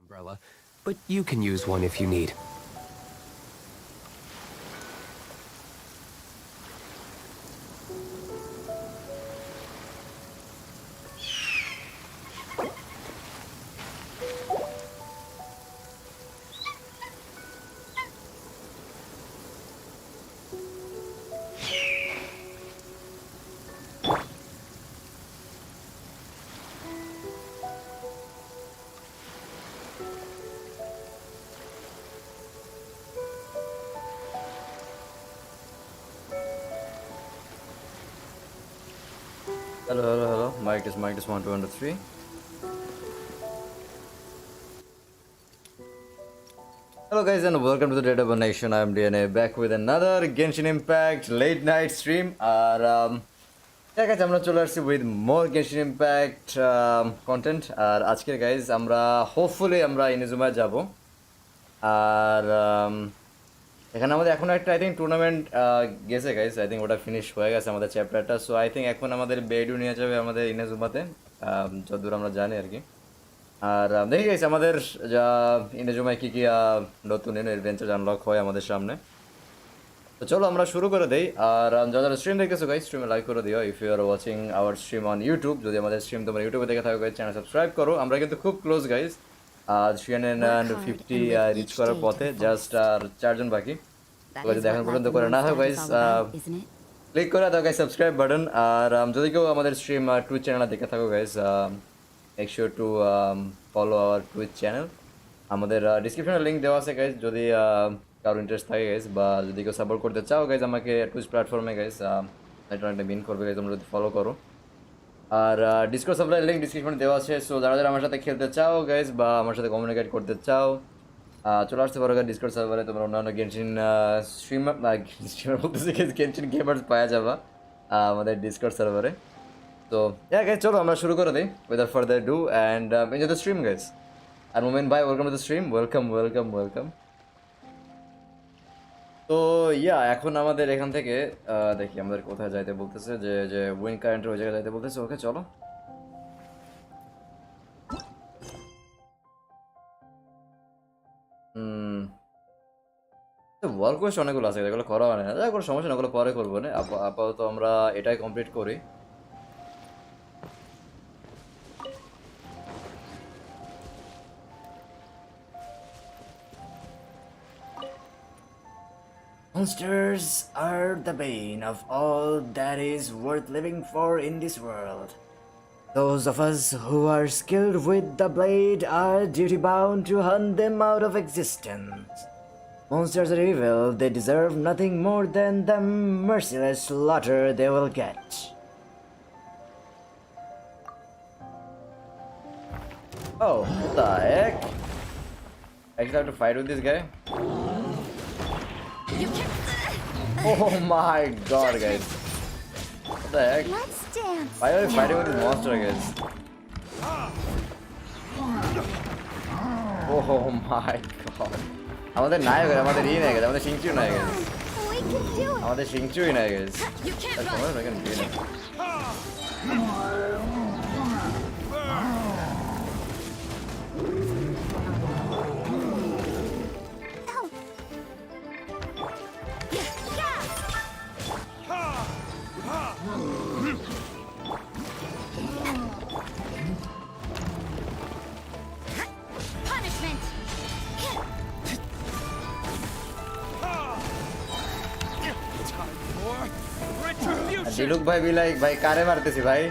umbrella, but you can use one if you need. Hello. Mic is 1, 2, and 3. Hello guys and welcome to the Data Nation. I am DNA back with another Genshin Impact late night stream. Yeah guys, আমরা চলে আসছি with more Genshin Impact content. আর আজকে guys আমরা hopefully আমরা Inazuma যাব। আর এখানে আমাদের এখন একটা আই থিঙ্ক টুর্নামেন্ট গেছে গাইস, আই থিঙ্ক ওটা ফিনিশ হয়ে গেছে আমাদের চ্যাপ্টারটা। সো আই থিঙ্ক এখন আমাদের বেডু নিয়ে যাবে আমাদের ইনাজুমাতে, যতদূর আমরা জানি আর কি। আর দেখি গাইস আমাদের যা ইনাজুমায় কী কী নতুন অ্যাডভেঞ্চার আনলক হয় আমাদের সামনে। তো চলো আমরা শুরু করে দেই। আর যারা স্ট্রিম দেখতেছো গাইস, স্ট্রিমে লাইক করে দিও if you are watching our stream on YouTube. যদি আমাদের স্ট্রিম তোমরা ইউটিউবে দেখে থাকো গাইস, চ্যানেল সাবস্ক্রাইব করো। আমরা কিন্তু খুব ক্লোজ গাইস, 350 রিচ করার পথে, জাস্ট আর 4 জন বাকি। তো যদি এখন পর্যন্ত করে না হয় গাইস, ক্লিক করে দাও গাইস সাবস্ক্রাইব বাটন। আর যদি কেউ আমাদের স্ট্রিম টুইচ চ্যানেলে দেখে থাকো guys, make sure to follow our Twitch channel. আমাদের ডিসক্রিপশনে লিঙ্ক দেওয়া আছে গাইস, যদি কারো ইন্টারেস্ট থাকে গাইস, বা যদি কেউ সাপোর্ট করতে চাও গাইস আমাকে টুইচ প্ল্যাটফর্মে গাইস, এটা অনেকটা মিন করবে গাইস তোমরা যদি ফলো করো। আর ডিসকর্ড সার্ভারের লিঙ্ক ডিসক্রিপশনে দেওয়া আছে। সো যারা যারা আমার সাথে খেলতে চাও গাইস বা আমার সাথে কমিউনিকেট করতে চাও, চলে আসতে পারো গাইস ডিসকর্ড সার্ভারে। তোমরা অন্যান্য গেনশিন স্ট্রিমার বলতেছি গেনশিন গেমার্স পাওয়া যাবা আমাদের ডিসকর্ড সার্ভারে। তো গাইস চলো আমরা শুরু করে দিই without further do and enjoy the stream guys. আর মোমেন ভাই, welcome to the stream. Welcome. তো এখন আমাদের এখান থেকে দেখি আমাদের কোথায় যাইতে বলতেছে, যে উইন কারেন্টের ওই জায়গায় যাইতে বলতেছে। ওকে চলো। ওয়ার্ক কোয়েস্ট অনেকগুলো আছে, এগুলো করা হয় না, কোনো সমস্যা না, ওগুলো পরে করবো না। আপাতত আমরা এটাই কমপ্লিট করি। Monsters are the bane of all that is worth living for in this world. Those of us who are skilled with the blade are duty-bound to hunt them out of existence. Monsters are evil, they deserve nothing more than the merciless slaughter they will get. Oh, what the heck? I just have to fight with this guy? Oh my god, guys. What the heck? Let's dance. Why are we fighting with this monster, guys? Oh my god. আমাদের নাই গেছে, আমাদের নাই গেছে, আমাদের সিংচু নাই গেছে, We can do it. আমাদের সিংচুই নাই গেছে। Punishment. দিলুক ভাই বি লাইক, ভাই কারে মারতেছি ভাই,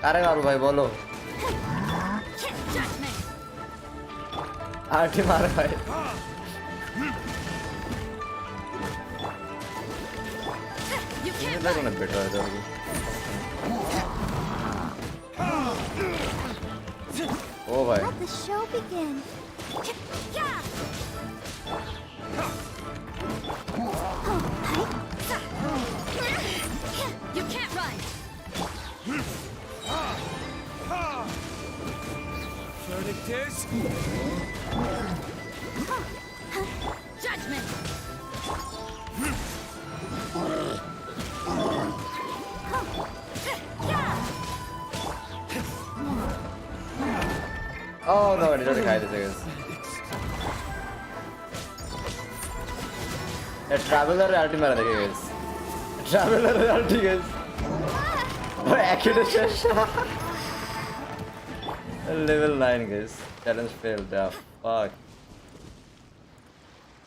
কারে মারু ভাই বলো, আর কি মারে ভাই। অনেক বেটার হয়ে যাবে। ও ভাই Let the show begin. You can't run. Verdict is judgment. Oh no, it already খাই দিয়েছে guys. A traveler ulti মারা দেখে guys. Traveler ulti guys. একই শেষ. Level 9 guys. Challenge failed. Fuck.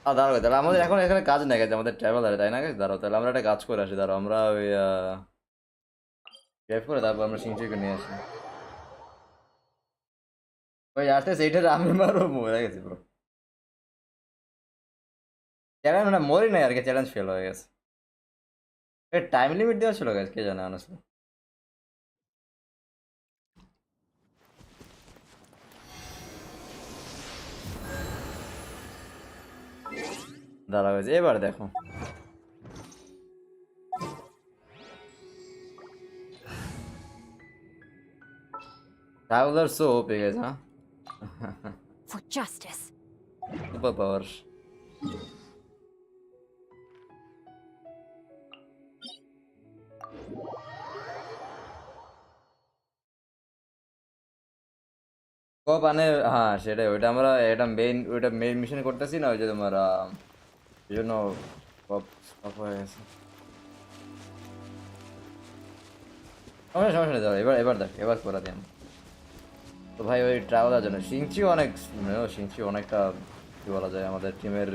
দাঁড়াও তাহলে আমাদের এখন এখানে কাজ নাই গেছে আমাদের ট্রাভেলারে তাই না গেছে দাঁড়াও তাহলে আমরা একটা কাজ করে আসি দাঁড়াও আমরা ওই সেভ করে তারপর আমরা সিংচিকে নিয়ে আসি ওই আসতে সেইটা আমি মারবো মরে গেছি ব্রো চ্যালেঞ্জ মানে মরি নাই আর কি চ্যালেঞ্জ ফেল হয়ে গেছে টাইম লিমিট দেওয়া ছিল গেছে কে জানে অনেস্টলি দাঁড়াও গেছে এবার দেখো Traveler so OP guys, huh? For justice. Super power. কপ আনে হ্যাঁ সেটাই ওইটা আমরা এটা মেইন মিশন করতেছি না ওই যে তোমার এই জন্য কপ হয়ে গেছে সমস্যা নেই এবার দেখ এবার করা দিই তো ভাই ওই ট্রাভেলার জন্য সিংচি অনেকটা কি বলা যায় আমাদের টিমের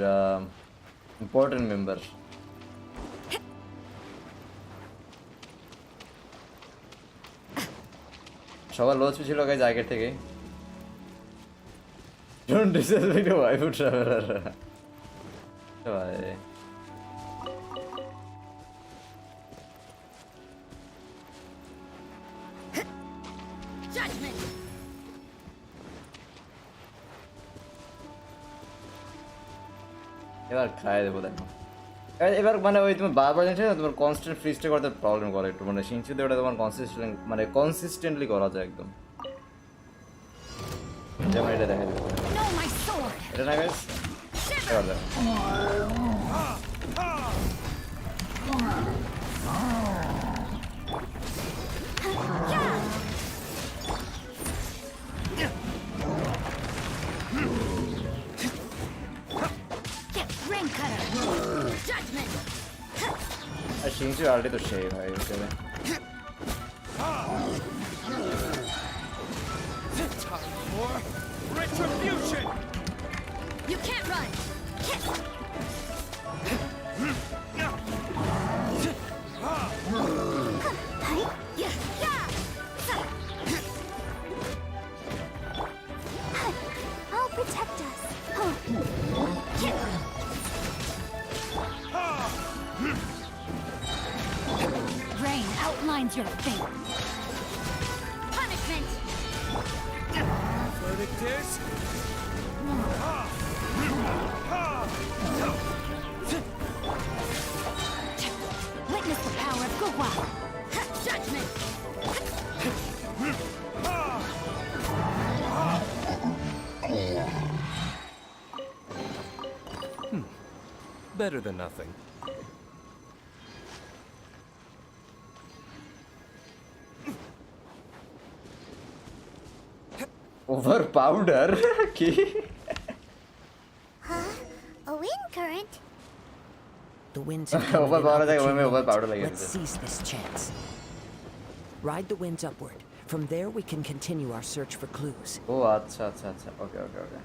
ইম্পর্টেন্ট মেম্বার সবার লোচ ছিল গাইজ আগের থেকে ডোন্ট ডিসরেসপেক্ট ওয়াইফ ট্রাভেলার ভাই Judgment. এবার খাই দেবো দেখো এবার মানে ওই তুমি বারবার জানছো না তোমার কনস্ট্যান্ট ফ্রিস্টে করতে প্রবলেম করে একটু মানে সিংচিতে ওটা তোমার কনসিস্টেন্টলি করা যায় একদম যেমন এটা দেখা যাবে এটা না গাইস এবার দেখো আর সিংচি অলরেডি তো সেই ভাই হিসেবে Time for retribution. You can't run. I'll protect us. Rain outlines your fate. Punishment. Verdict is Witness the power of Gugwa. Judgment. Better than nothing. Over powder কি A wind current. The winds over powder থেকে over powder লাগে Let's seize this chance. Ride the winds upward. From there we can continue our search for clues. ও আচ্ছা আচ্ছা আচ্ছা ওকে ওকে ওকে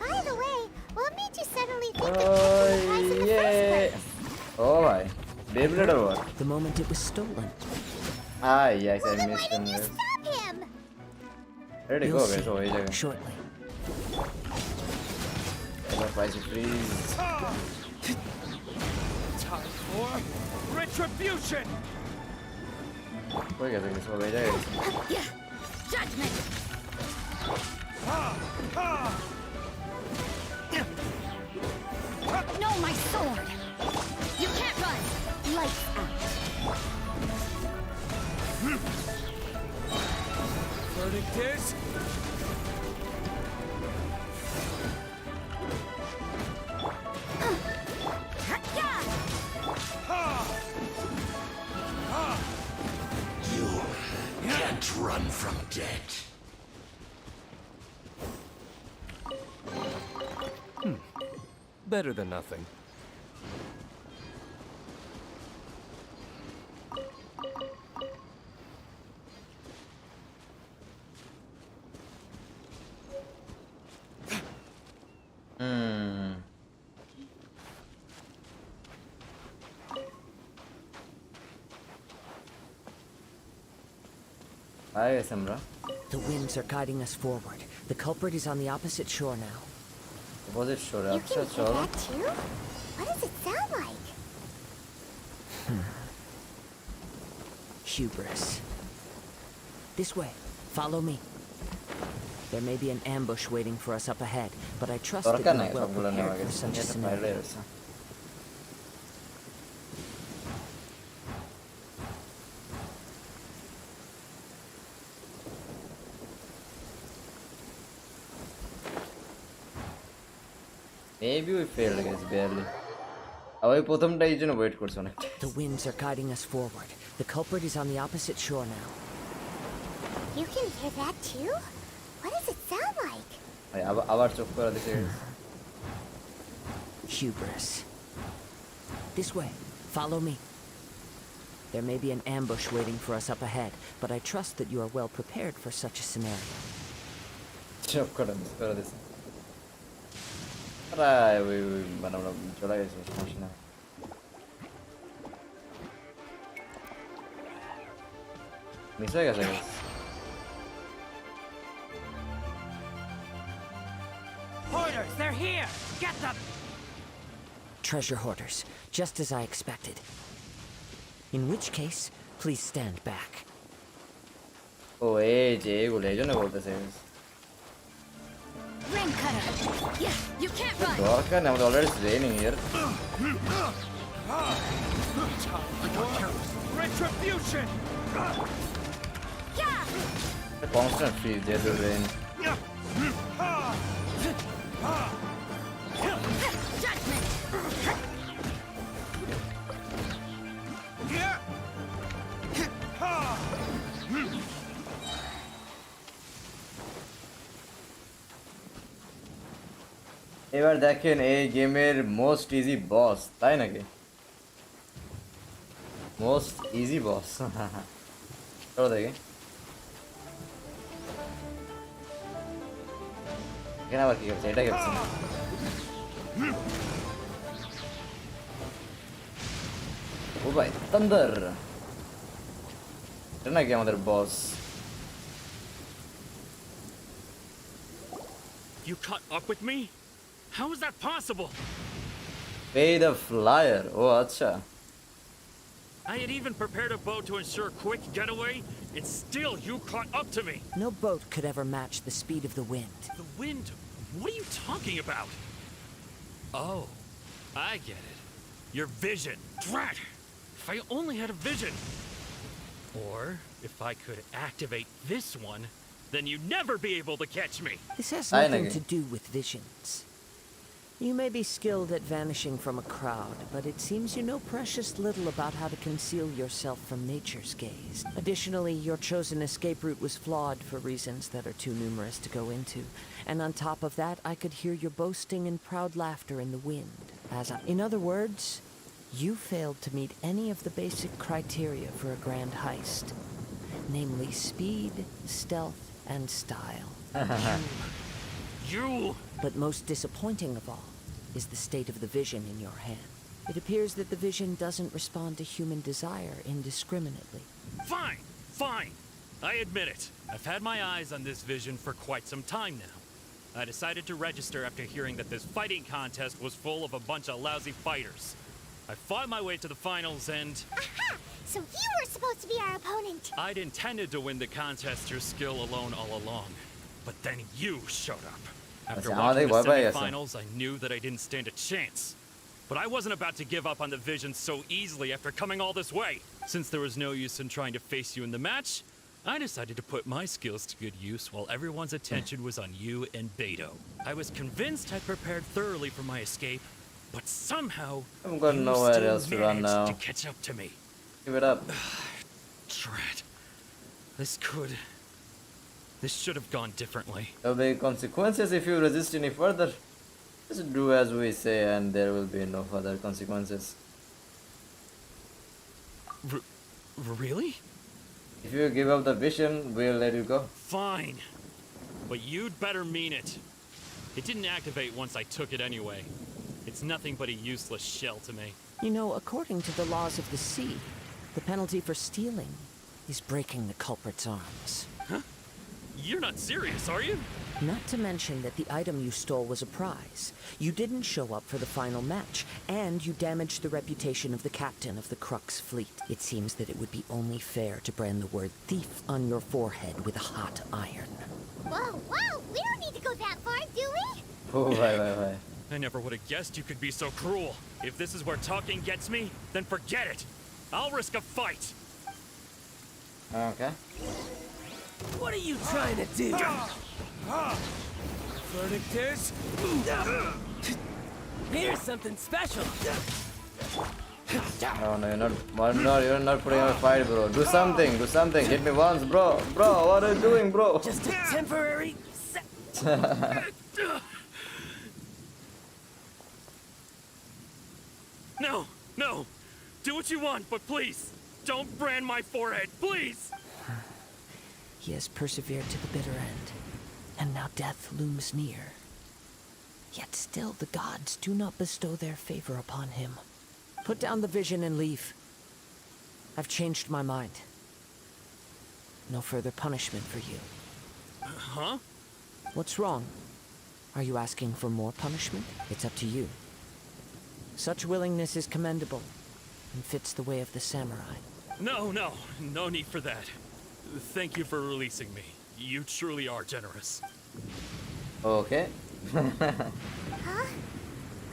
By the way, what made you suddenly think of taking the prize in the first place? ও ভাই Beyblade or what? The moment it was stolen. Ah yes I Well, then why missed him didn't you stop him? ready go You'll guys see ও এই জায়গায় shortly. এবার পাইছি please time for retribution. কই গেছে কিছু এই জায়গায় গেছে Judgment. Know my sword. You can't run. Lights out. Verdict is run from debt. Better than nothing. Hi, Samra. The winds are guiding us forward. The culprit is on the opposite shore now. Was it sure? You अच्छा can hear चलो. that too? What does it sound like? Hubris. This way. Follow me. There may be an ambush waiting for us up ahead, but I trust that দরকার you নাই are well সবগুলো নেওয়া prepared for গেছে. such a এটা scenario. বাইরে আছে. Maybe we failed, guys, barely. ওই প্রথমটাই জন্য ওয়েট করছি অনেকটা. The winds are guiding us forward. The culprit is on the opposite shore now. You can hear that too? What does it sound like? ভাই আবার চোখ করে দিতে. Hubris. This way. Follow me. There may be an ambush waiting for us up ahead, but I trust that you are well prepared for such a scenario. চোখ করে দিতে. প্রায় ওই মানে আমরা চলে গেছি সমস্যা না. মিস হয়ে গেছে guys. Hoarders, they're here! Get them! Treasure hoarders, just as I expected. In which case, please stand back. ও এই যে এগুলো এই জন্য বলতেছে. Ring cutter. Yeah, you can't run. দরকার নেই, আমাদের অলরেডি ট্রেনিং ইয়ার. Retribution! Yeah. কনস্ট্যান্ট ফ্রিজ দিয়ে দূর রেন. Judgment. এবার দেখেন এই গেমের মোস্ট ইজি বস, তাই নাকি? মোস্ট ইজি বস. চলো দেখি. এখানে আবার কি করছে? এটা করছে. ও ভাই থান্ডার. এটা নাকি আমাদের বস? You caught up with me? How is that possible? Pay the flyer. ও আচ্ছা. I had even prepared a boat to ensure quick getaway, and still you caught up to me. No boat could ever match the speed of the wind. The wind? What are you talking about? Oh, I get it. Your vision. Drat! If I only had a vision. Or if I could activate this one, then you'd never be able to catch me. This has I nothing know. to do with visions. You may be skilled at vanishing from a crowd, but it seems you know precious little about how to conceal yourself from nature's gaze. Additionally, your chosen escape route was flawed for reasons that are too numerous to go into. And on top of that, I could hear your boasting and proud laughter in the wind. In other words, you failed to meet any of the basic criteria for a grand heist. Namely speed, stealth, and style. You! But most disappointing of all is the state of the vision in your hand. It appears that the vision doesn't respond to human desire indiscriminately. Fine, fine. I admit it. I've had my eyes on this vision for quite some time now. I decided to register after hearing that this fighting contest was full of a bunch of lousy fighters. I fought my way to the finals and Aha! So you were supposed to be our opponent. I'd intended to win the contest through skill alone all along. But then you showed up. After That's watching how the they- semifinals, I knew that I didn't stand a chance. But I wasn't about to give up on the vision so easily after coming all this way. Since there was no use in trying to face you in the match, I decided to put my skills to good use while everyone's attention was on you and Beto. I was convinced I'd prepared thoroughly for my escape, but somehow I'm going you nowhere still else to run managed now. to catch up to me. Give it up. Drat. This could This should have gone differently. There will be consequences if you resist any further. Just do as we say, and there will be no further consequences. Really? If you give up the vision, we'll let you go. Fine. But you'd better mean it. It didn't activate once I took it anyway. It's nothing but a useless shell to me. You know, according to the laws of the sea, the penalty for stealing is breaking the culprit's arms. Huh? You're not serious, are you? Not to mention that the item you stole was a prize. You didn't show up for the final match, and you damaged the reputation of the captain of the Crux fleet. It seems that it would be only fair to brand the word thief on your forehead with a hot iron. Whoa, whoa! We don't need to go that far, do we? Oh, why? I never would have guessed you could be so cruel. If this is where talking gets me, then forget it. I'll risk a fight. Okay. What are you trying to do? Verdict is... Here's something special. Oh no, you're not putting up a fight, bro. Do something. Hit me once, bro. Bro, what are you doing, bro? Just a temporary... No. Do what you want, but please, don't brand my forehead, please. He has persevered to the bitter end, and now death looms near. Yet still the gods do not bestow their favor upon him. Put down the vision and leave. I've changed my mind. No further punishment for you. Huh? What's wrong? Are you asking for more punishment? It's up to you. Such willingness is commendable, and fits the way of the samurai. No need for that. Thank you for releasing me. You truly are generous. Okay. Huh?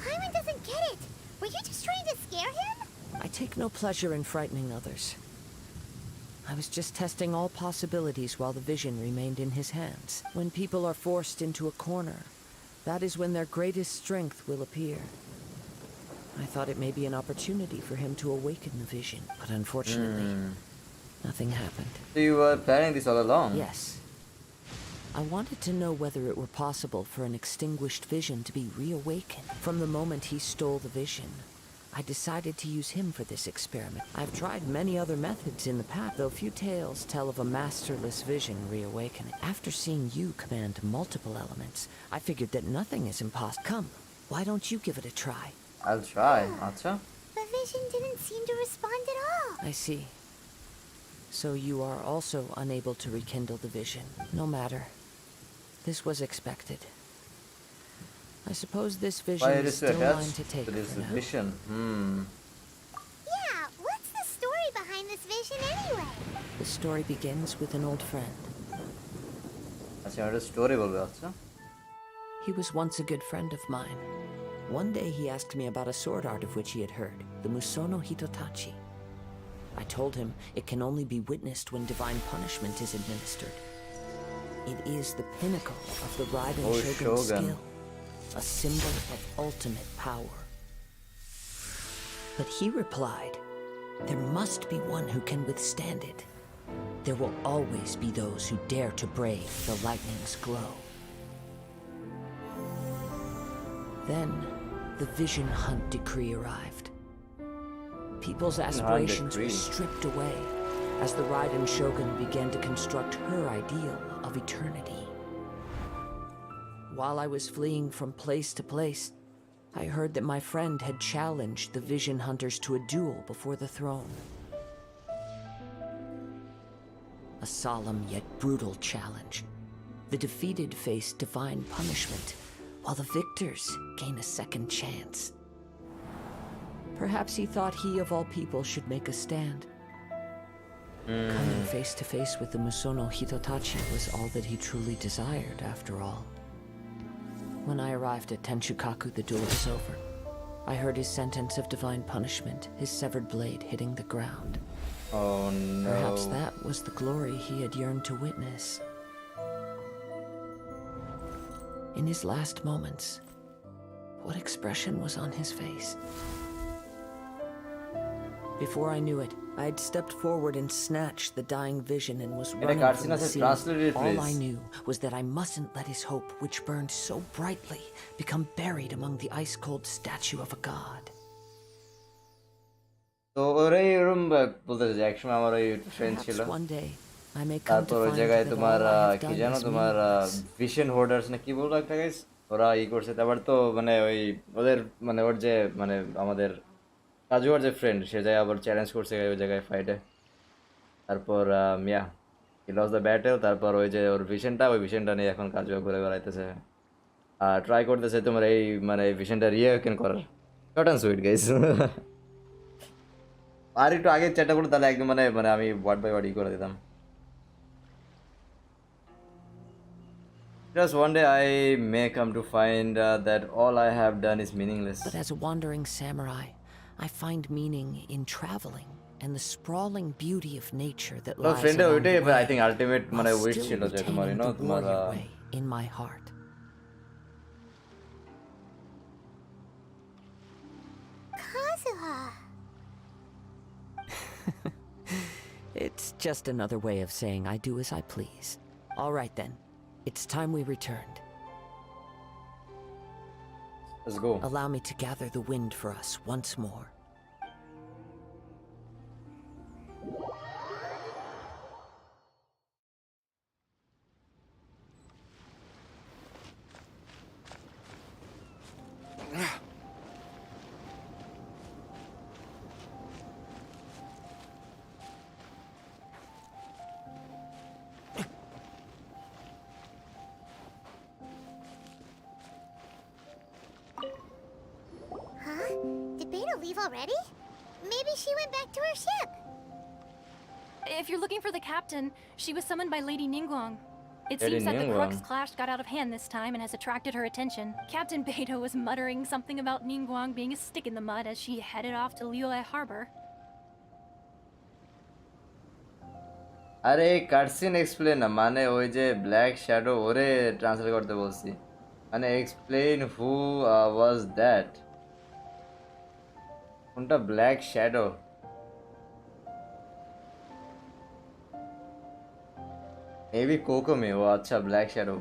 Hyman doesn't get it. Were you just trying to scare him? I take no pleasure in frightening others. I was just testing all possibilities while the vision remained in his hands. When people are forced into a corner, that is when their greatest strength will appear. I thought it may be an opportunity for him to awaken the vision, but unfortunately, nothing happened. So you were planning this all along? Yes. I wanted to know whether it were possible for an extinguished vision to be reawakened. From the moment he stole the vision, I decided to use him for this experiment. I've tried many other methods in the past, though few tales tell of a masterless vision reawakening. After seeing you command multiple elements, I figured that nothing is impossible. Come, why don't you give it a try? I'll try. Acha? The vision didn't seem to respond at all. I see. So you are also unable to rekindle the vision. No matter. This was expected. I suppose this vision Why is is it still mine attached to take to this for now. vision? Yeah, what's the story behind this vision anyway? The story begins with an old friend. अच्छा एउटा story बोल्नु अच्छा? He was once a good friend of mine. One day he asked me about a sword art of which he had heard, the Musono Hitotachi. I told him it can only be witnessed when divine punishment is administered. It is the pinnacle of the Ryzen Shogun's skill, a symbol of ultimate power. But he replied, there must be one who can withstand it. There will always be those who dare to brave the lightning's glow. Then, the Vision Hunt decree arrived. People's aspirations were stripped away as the Raiden Shogun began to construct her ideal of eternity. While I was fleeing from place to place, I heard that my friend had challenged the Vision Hunters to a duel before the throne. A solemn yet brutal challenge. The defeated face divine punishment, while the victors gain a second chance. Perhaps he thought he of all people should make a stand. Coming face to face with the Musono Hitotachi was all that he truly desired, after all. When I arrived at Tenshukaku, the duel was over. I heard his sentence of divine punishment, his severed blade hitting the ground. Oh no. Perhaps that was the glory he had yearned to witness. In his last moments, what expression was on his face? Before I knew it, I had stepped forward and snatched the dying vision and was running cutscene from the আছে, scene. translate it, All I please. knew was that I mustn't let his hope, which burned so brightly, become buried among the ice-cold statue of a god. তো ওরাই এরম বলতেছে যে একসময় আমার ওই friend ছিল, Perhaps one day I may come তারপর to ওই find জায়গায় that তোমার all I have কি done জানো is তোমার meaningless. ভিশন হোল্ডার্স না কি বলবো একটা গাইস, ওরা করছে। তারপর তো মানে ওই ওদের মানে ওর যে মানে আমাদের কাজুয়ার যে ফ্রেন্ড, সে যায় আবার চ্যালেঞ্জ করছে ওই জায়গায় ফাইটে। তারপর মিয়া হি লস দ্য ব্যাটেল। তারপর ওই যে ওর ওই ভিশনটা নিয়ে এখন কাজুয়া ঘুরে বেড়াইতেছে আর ট্রাই করতেছে তোমার এই মানে ভিশনটা রিঅ্যাওয়েকেন করার। Short and sweet guys. আর একটু আগে চ্যাটটা করতো তাহলে একদম মানে মানে আমি ওয়ার্ড বাই ওয়ার্ড করে দিতাম। Just one day I may come to find that all I have done is meaningless. But as a wandering samurai, I find meaning in traveling and the sprawling beauty of nature that No, lies friend, along the ওইটাই way, I think ultimate মানে while wish still ছিল যে তোমার retaining the তোমার warrior way in my heart. Kazuha. It's just another way of saying I do as I please. All right then, it's time we returned. let's go. Allow me to gather the wind for us once more. Huh? Did Beta leave already? Maybe she went back to her ship. If you're looking for the captain, she was summoned by Lady Ningguang. It Lady seems that the Crux Ningguang. clash got out of hand this time and has attracted her attention. Captain Beto was muttering something about Ningguang being a stick in the mud as she headed off to Liyue Harbor. আরে cutscene explain না, মানে ওই যে black shadow ওরে translate করতে বলছি, মানে explain who was that, কোনটা ব্ল্যাক শ্যাডো? মেবি কোকোমি, ও আচ্ছা ব্ল্যাক শ্যাডো।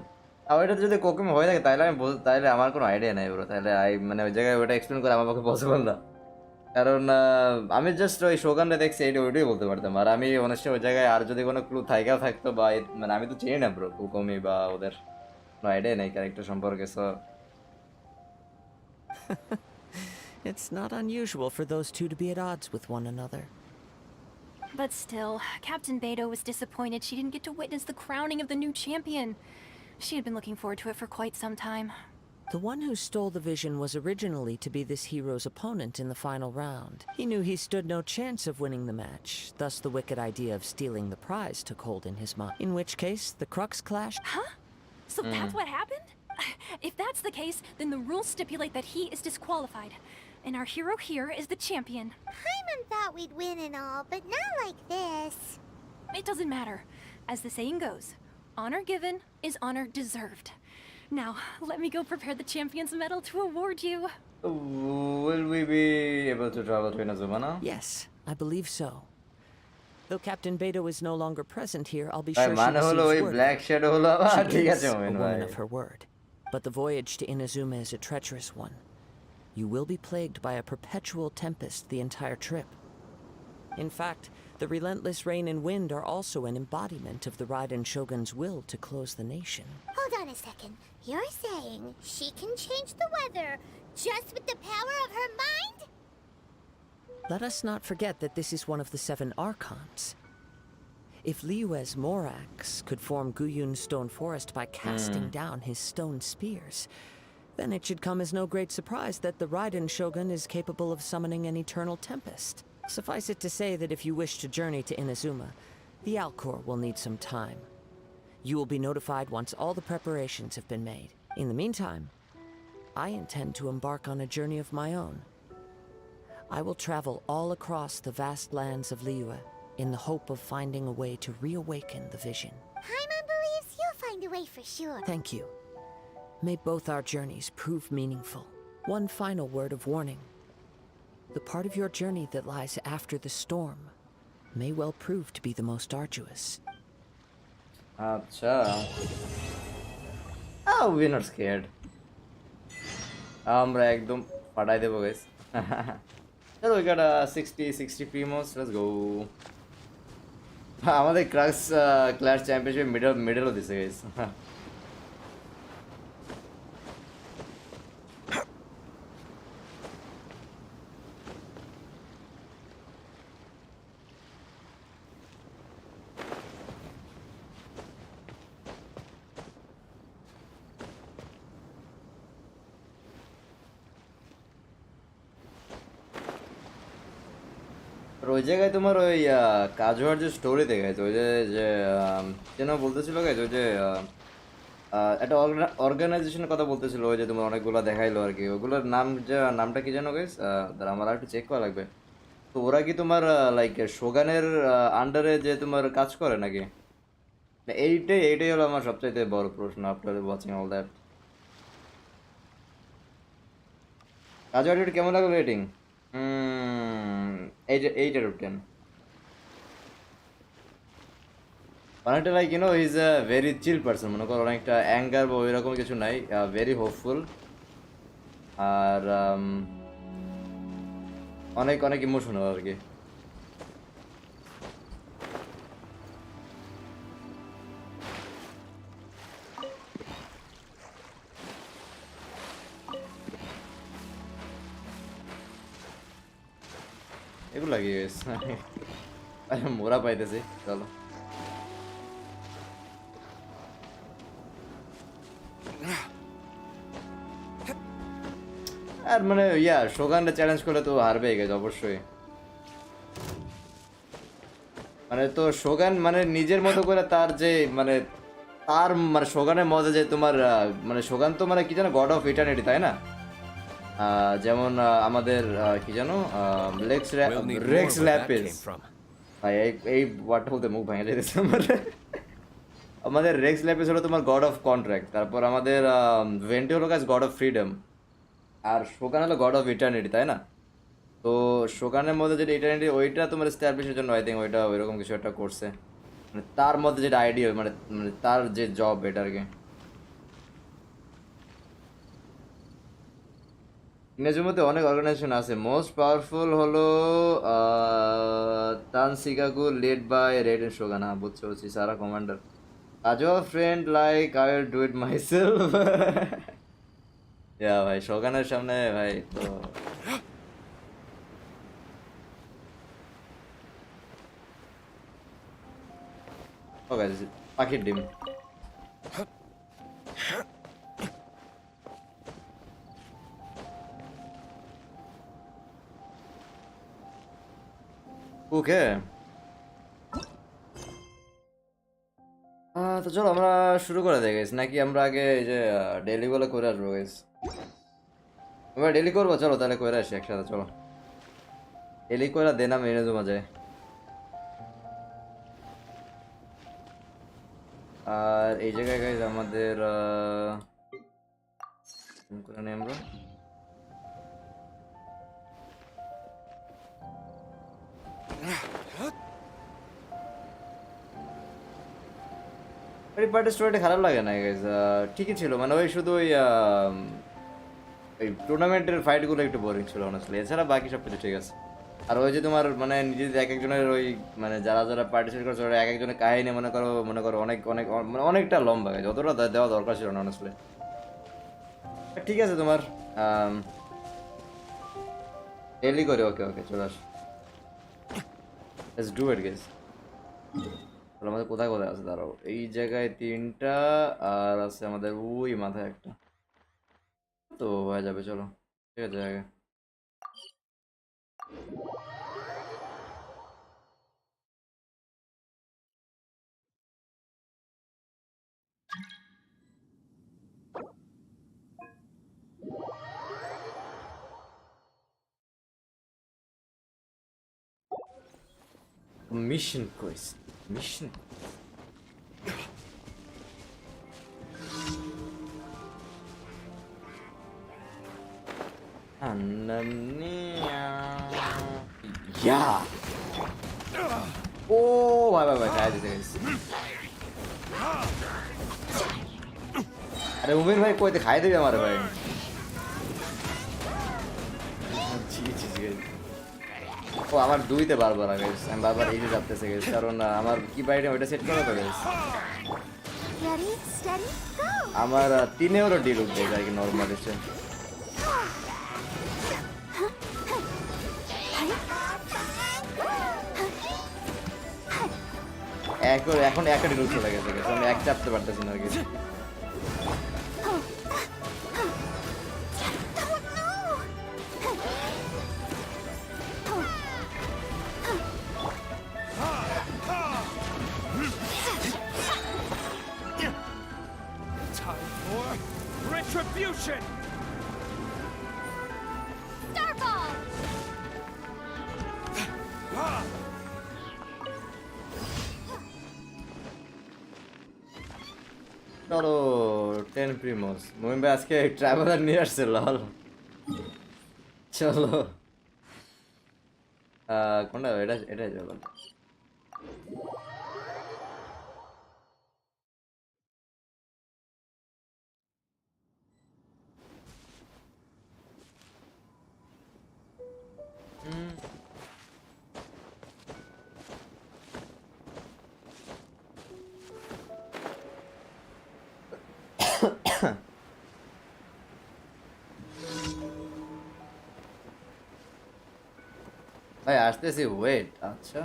আর ওইটা যদি কোকোমি হয়ে থাকে তাহলে আমি তাহলে আমার কোনো আইডিয়া নাই ব্রো, তাহলে মানে ওই জায়গায় ওটা এক্সপ্লেন করা আমার পক্ষে পসিবল না, কারণ আমি জাস্ট ওই শোগানটা দেখছি এইটা ওইটাই বলতে পারতাম। আর আমি অনেকটা ওই জায়গায় আর যদি কোনো ক্লু থাইকাও থাকতো বা মানে আমি তো চিনি না ব্রো কোকোমি বা ওদের কোনো আইডিয়া নেই ক্যারেক্টার সম্পর্কে। So It's not unusual for those two to be at odds with one another. But still, Captain Beto was disappointed she didn't get to witness the crowning of the new champion. She had been looking forward to it for quite some time. The one who stole the vision was originally to be this hero's opponent in the final round. He knew he stood no chance of winning the match, thus the wicked idea of stealing the prize took hold in his mind. In which case, the Crux clash... Huh? So that's what happened? If that's the case, then the rules stipulate that he is disqualified. And our hero here is the champion. Paimon thought we'd win and all, but not like this. It doesn't matter. As the saying goes, honor given is honor deserved. Now, let me go prepare the champion's medal to award you. will we be able to travel to Inazuma now? Yes, I believe so. Though Captain Beto is no longer present here, I'll be ভাই sure she মানে হলো ওই receives word. Black shadow হলো আবার She ঠিক is আছে a মোমিন woman ভাই। of her word. But the voyage to Inazuma is a treacherous one. You will be plagued by a perpetual tempest the entire trip. In fact, the relentless rain and wind are also an embodiment of the Raiden Shogun's will to close the nation. Hold on a second. You're saying she can change the weather just with the power of her mind? Let us not forget that this is one of the 7 Archons. If Liyue's Morax could form Guyun's stone forest by casting down his stone spears, then it should come as no great surprise that the Raiden Shogun is capable of summoning an eternal tempest. Suffice it to say that if you wish to journey to Inazuma, the Alcor will need some time. You will be notified once all the preparations have been made. In the meantime, I intend to embark on a journey of my own. I will travel all across the vast lands of Liyue in the hope of finding a way to reawaken the vision. Paimon believes you'll find a way for sure. Thank you. May both our journeys prove meaningful. One final word of warning. the part of your journey that lies after the storm may well prove to be the most arduous. আচ্ছা, we're not scared. আমরা একদম ফাটাই দেবো guys. চলো we got 60 primos, let's go. আমাদের class championship মেডেলও দিছে guys. ওই জায়গায় তোমার ওই কাজুয়ার যে স্টোরি দেখাইছে, ওই যে যে যেন বলতেছিল গাইজ, ওই যে একটা অর্গানাইজেশনের কথা বলতেছিল, ওই যে তোমার অনেকগুলো দেখাইলো আর কি, ওগুলোর নামটা কি জানো গাইজ? আমার একটু চেক করা লাগবে। তো ওরা কি তোমার লাইক শোগানের আন্ডারে যে তোমার কাজ করে নাকি? এইটাই হলো আমার সবচাইতে বড় প্রশ্ন আফটার ওয়াচিং অল দ্যাট। কাজুয়ার কেমন লাগলো রেটিং? 8 out of 10. অনেকটা like is a very chill person, মনে করো অনেকটা অ্যাঙ্গার বা ওইরকম কিছু নাই, ভেরি হোপফুল, আর অনেক অনেক ইমোশনাল আর কি। এগুলো লাগিয়ে গেছে মোরা পাইতেছি। চলো আর মানে শোগানটা চ্যালেঞ্জ করলে তো হারবে গেছে অবশ্যই। মানে তো শোগান মানে নিজের মতো করে তার যে মানে তার মানে শোগানের মজা যে তোমার মানে শোগান তো মানে কি জানো গড অফ ইটার্নিটি, তাই না? যেমন আমাদের কি জানো রেক্স ল্যাপিস, ভাই এই ওয়ার্ডটা বলতে মুখ ভেঙে যেতেছে আমাদের রেক্স ল্যাপিস হলো তোমার গড অফ কন্ট্রাক্ট, তারপর আমাদের ভেন্টি হলো guys god of freedom, R Shogun হলো গড অফ ইটার্নিটি, তাই না? তো শোগানের মধ্যে যেটা ইটার্নিটি ওইটা তোমার এস্টাবলিশের জন্য আই থিঙ্ক ওইটা ওইরকম কিছু একটা করছে, মানে তার মধ্যে যেটা আইডিয়া মানে তার যে জব এটা আর কি। ইনাজুমাতে অনেক অর্গানাইজেশন আছে, মোস্ট পাওয়ারফুল হলো তানসিকাগু led by red and Shogun. হ্যাঁ বুঝছি সারা কমান্ডার। আজও friend like I will do it myself. ভাই শোগানের সামনে ভাই তো পাখির ডিম। ওকে তো চলো আমরা শুরু করে দেয় গেছি নাকি? আমরা আগে এই যে ডেলি গুলো করে আসবো গেছি, আমরা ডেলি করবো। চলো তাহলে করে আসি একসাথে, চলো ডেলি করে দেন আমি ইনাজুমা যায়। আর এই জায়গায় গাইজ আমাদের করে নিই আমরা ওই পার্টের স্টোরিটা খারাপ লাগে না গাইজ, ঠিকই ছিল, মানে ওই শুধু ওই টুর্নামেন্টের ফাইটগুলো একটু বোরিং ছিল অনেস্টলি, এছাড়া বাকি সব কিছু ঠিক আছে। আর ওই যে তোমার মানে নিজেদের এক একজনের ওই মানে যারা যারা পার্টিসিপেট করছে ওরা এক একজনের কাহিনী মনে করো অনেক অনেক মানে অনেকটা লম্বা গেছে, যতটা দেওয়া দরকার ছিল না অনেস্টলি। ঠিক আছে তোমার ডেলি করে, ওকে ওকে চলে আস, লেটস ডু ইট গাইস। আমাদের কোথায় কোথায় আছে দাঁড়াও, এই জায়গায় 3টা আর আছে আমাদের ওই মাথায় একটা, তো হয়ে যাবে। চলো ঠিক আছে আগে mission Quest mission Anania. Yeah. ও ভাই ভাই ভাই খাই দিতে গেছি। আরে উমেন ভাই কইতে খাই দিবি আমার ভাই। জি জি জি। ও আমার দুইতে বারবার গাইস, আমি বারবার এই যে যাচ্তেছে গাইস, কারণ আমার কি বাইরে ওইটা সেট করা তো গাইস। Ready, steady, go! আমার 3 এরও ডিল উঠবে যাই নরমাল এসে। এখন একটা ডিল চলে গেছে গাইস, আমি এক চাপতে পারতেছি না guys. Time for retribution! Starball! চলো 10 প্রিমোস মোহিম ভাই আজকে ট্রাভেলার নিয়ে আসছে লল। চলো কোনটা এটা চলো। ভাই আসতেছি, ওয়েট। আচ্ছা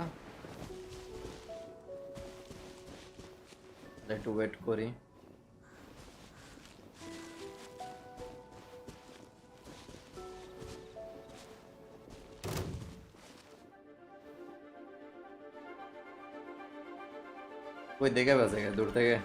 একটু ওয়েট করি। ওই দেখে পেছে দূর থেকে।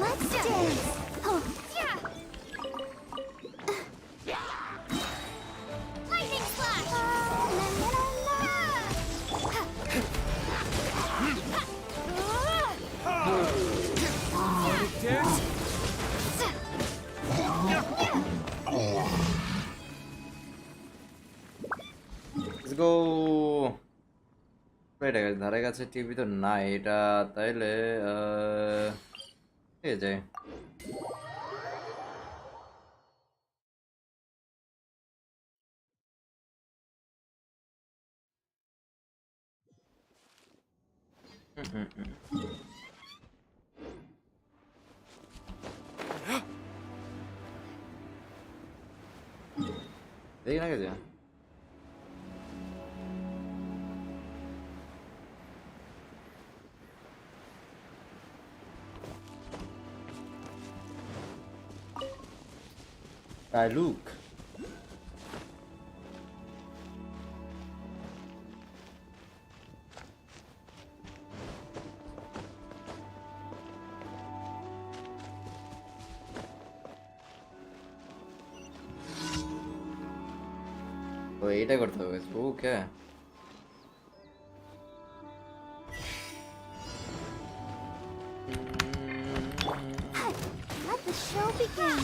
Let's dance! Oh, yeah! Lightning slash! La, la, la, Dares? Let's go. এটা গাছ ধারে কাছে টিভি তো নাই, এটা তাইলে পেয়ে যায়। দেখি না গেছে লুক। ও এইটা করতে হবে। ওকে let the show begin!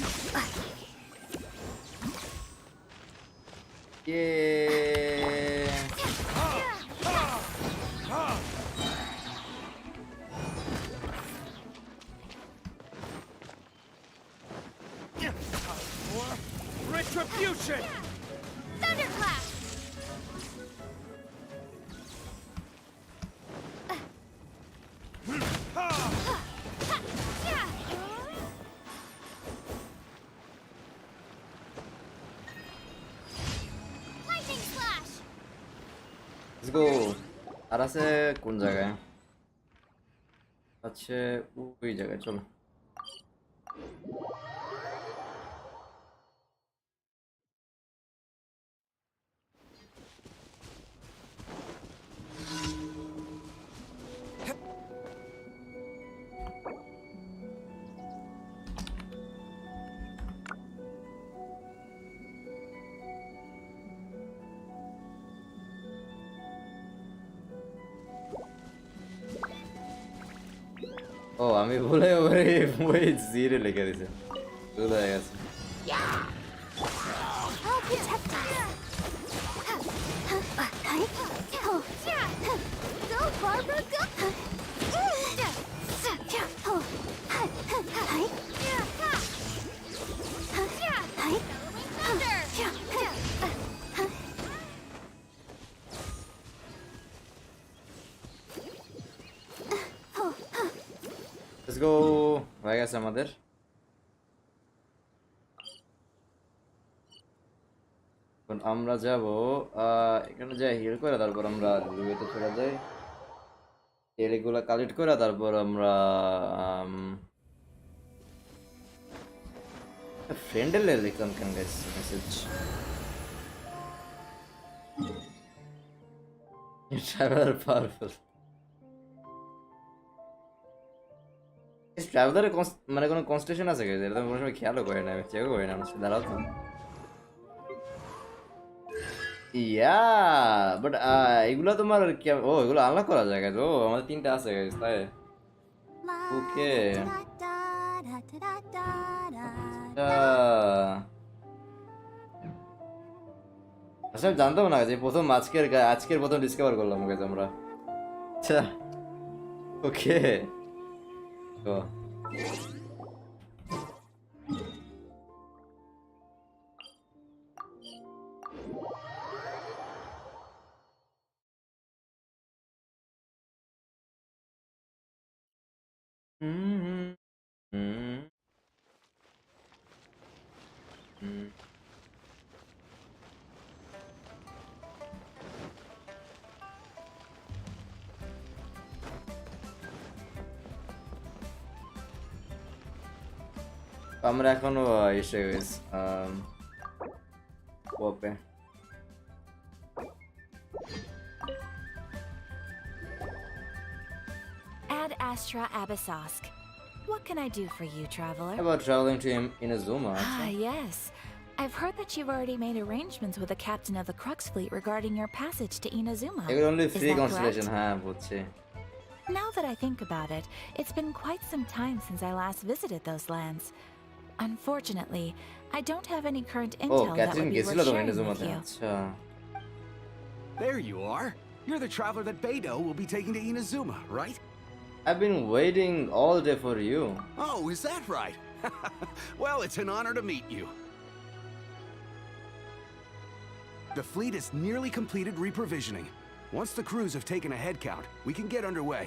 Retribution! Thunderclap! Lightning slash! Let's go. আর আছে কোন জায়গায়? আছে ওই জায়গায়, চলো। ও আমি ভুলে ওই জিরে লিখে দিয়েছি, ভুল হয়ে গেছে। I'll protect us. Go, Barbara, go! Let's go, হয়ে গেছে আমাদের। এখন আমরা যাব এখানে যাই হিল করে, তারপর আমরা লুয়েতে চলে যাই, এগুলা কালেক্ট করে তারপর আমরা ফ্রেন্ডের লিখলাম কেন গাইস মেসেজ। ট্রাভেলার পাওয়ারফুল, ট্রাভেলারে মানে কোনো কনস্টেশন আছে গাইস? এটা তো কোনো সময় খেয়ালও করে না, আমি চেকও করি না। দাঁড়াও তো, ইয়া বাট এগুলো তোমার ও এগুলো আনলক করা যায় গাইস? ও আমাদের 3টা আছে গাইস, তাই ওকে। আসলে জানতাম না যে প্রথম আজকের প্রথম ডিসকভার করলাম গাইস আমরা। আচ্ছা ওকে তো আমরা এখনো এসে গেছি ওপে। Ad Astra Abyssosque. What can I do for you, traveler? How about traveling to Inazuma? Ah, yes. I've heard that you've already made arrangements with the captain of the Crux fleet regarding your passage to Inazuma. It will only Is free that constellation, correct? হ্যাঁ বুঝছি। Now that I think about it, it's been quite some time since I last visited those lands. Unfortunately, I don't have any current ও intel that Katheryne would be গেছিল worth তো sharing with ইনাজুমাতে? you. আচ্ছা There you are. You're the traveler that Beidou will be taking to Inazuma, right? I've been waiting all day for you. Oh, is that right? Well, it's an honor to meet you. The fleet is nearly completed reprovisioning. Once the crews have taken a head count, we can get underway.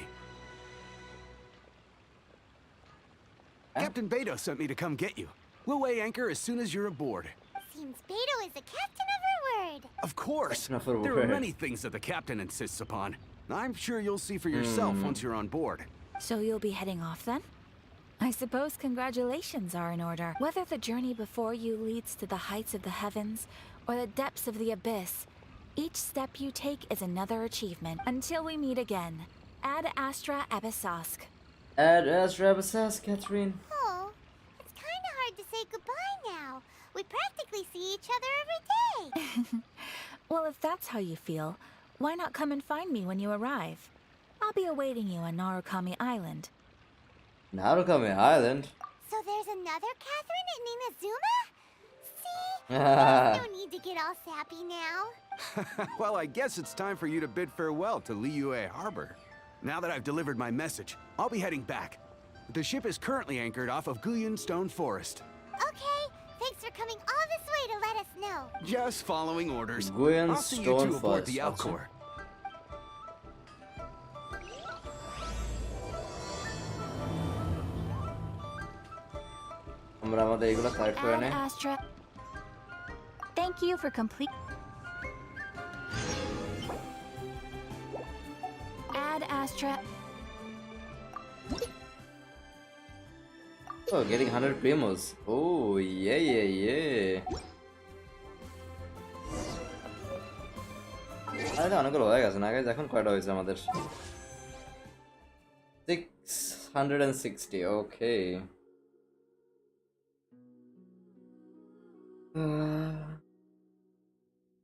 Captain Beidou sent me to come get you. We'll weigh anchor as soon as you're aboard. Seems Beto is the captain of her word. Of course. Captain of her There are word. many things that the captain insists upon. I'm sure you'll see for yourself once you're on board. So you'll be heading off then? I suppose congratulations are in order. Whether the journey before you leads to the heights of the heavens or the depths of the abyss, each step you take is another achievement. Until we meet again, Ad Astra Abyssosque. Ad Astra Abyssosque, Catherine. Oh, it's kind of hard to say goodbye now. We practically see each other every day. Well, if that's how you feel, why not come and find me when you arrive? I'll be awaiting you on Narukami Island. Narukami Island? So there's another Catherine in Inazuma? See? There's no need to get all sappy now. Well, I guess it's time for you to bid farewell to Liyue Harbor. Now that I've delivered my message, I'll be heading back. The ship is currently anchored off of Guyan Stone Forest. Okay, thanks for coming all this way to let us know. Just following orders. Guyan I'll see you Stone two aboard Forest, the awesome. Alcor. আমরা আমাদের এগুলো collect করে Ad নেই। Astra. Thank you for complete. Ad Astra. Oh, getting 100 primos. Oh, yeah. আরে অনেকগুলো হয়ে গেছে না গাইজ? এখন কয়টা হয়েছে আমাদের? 660, ওকে।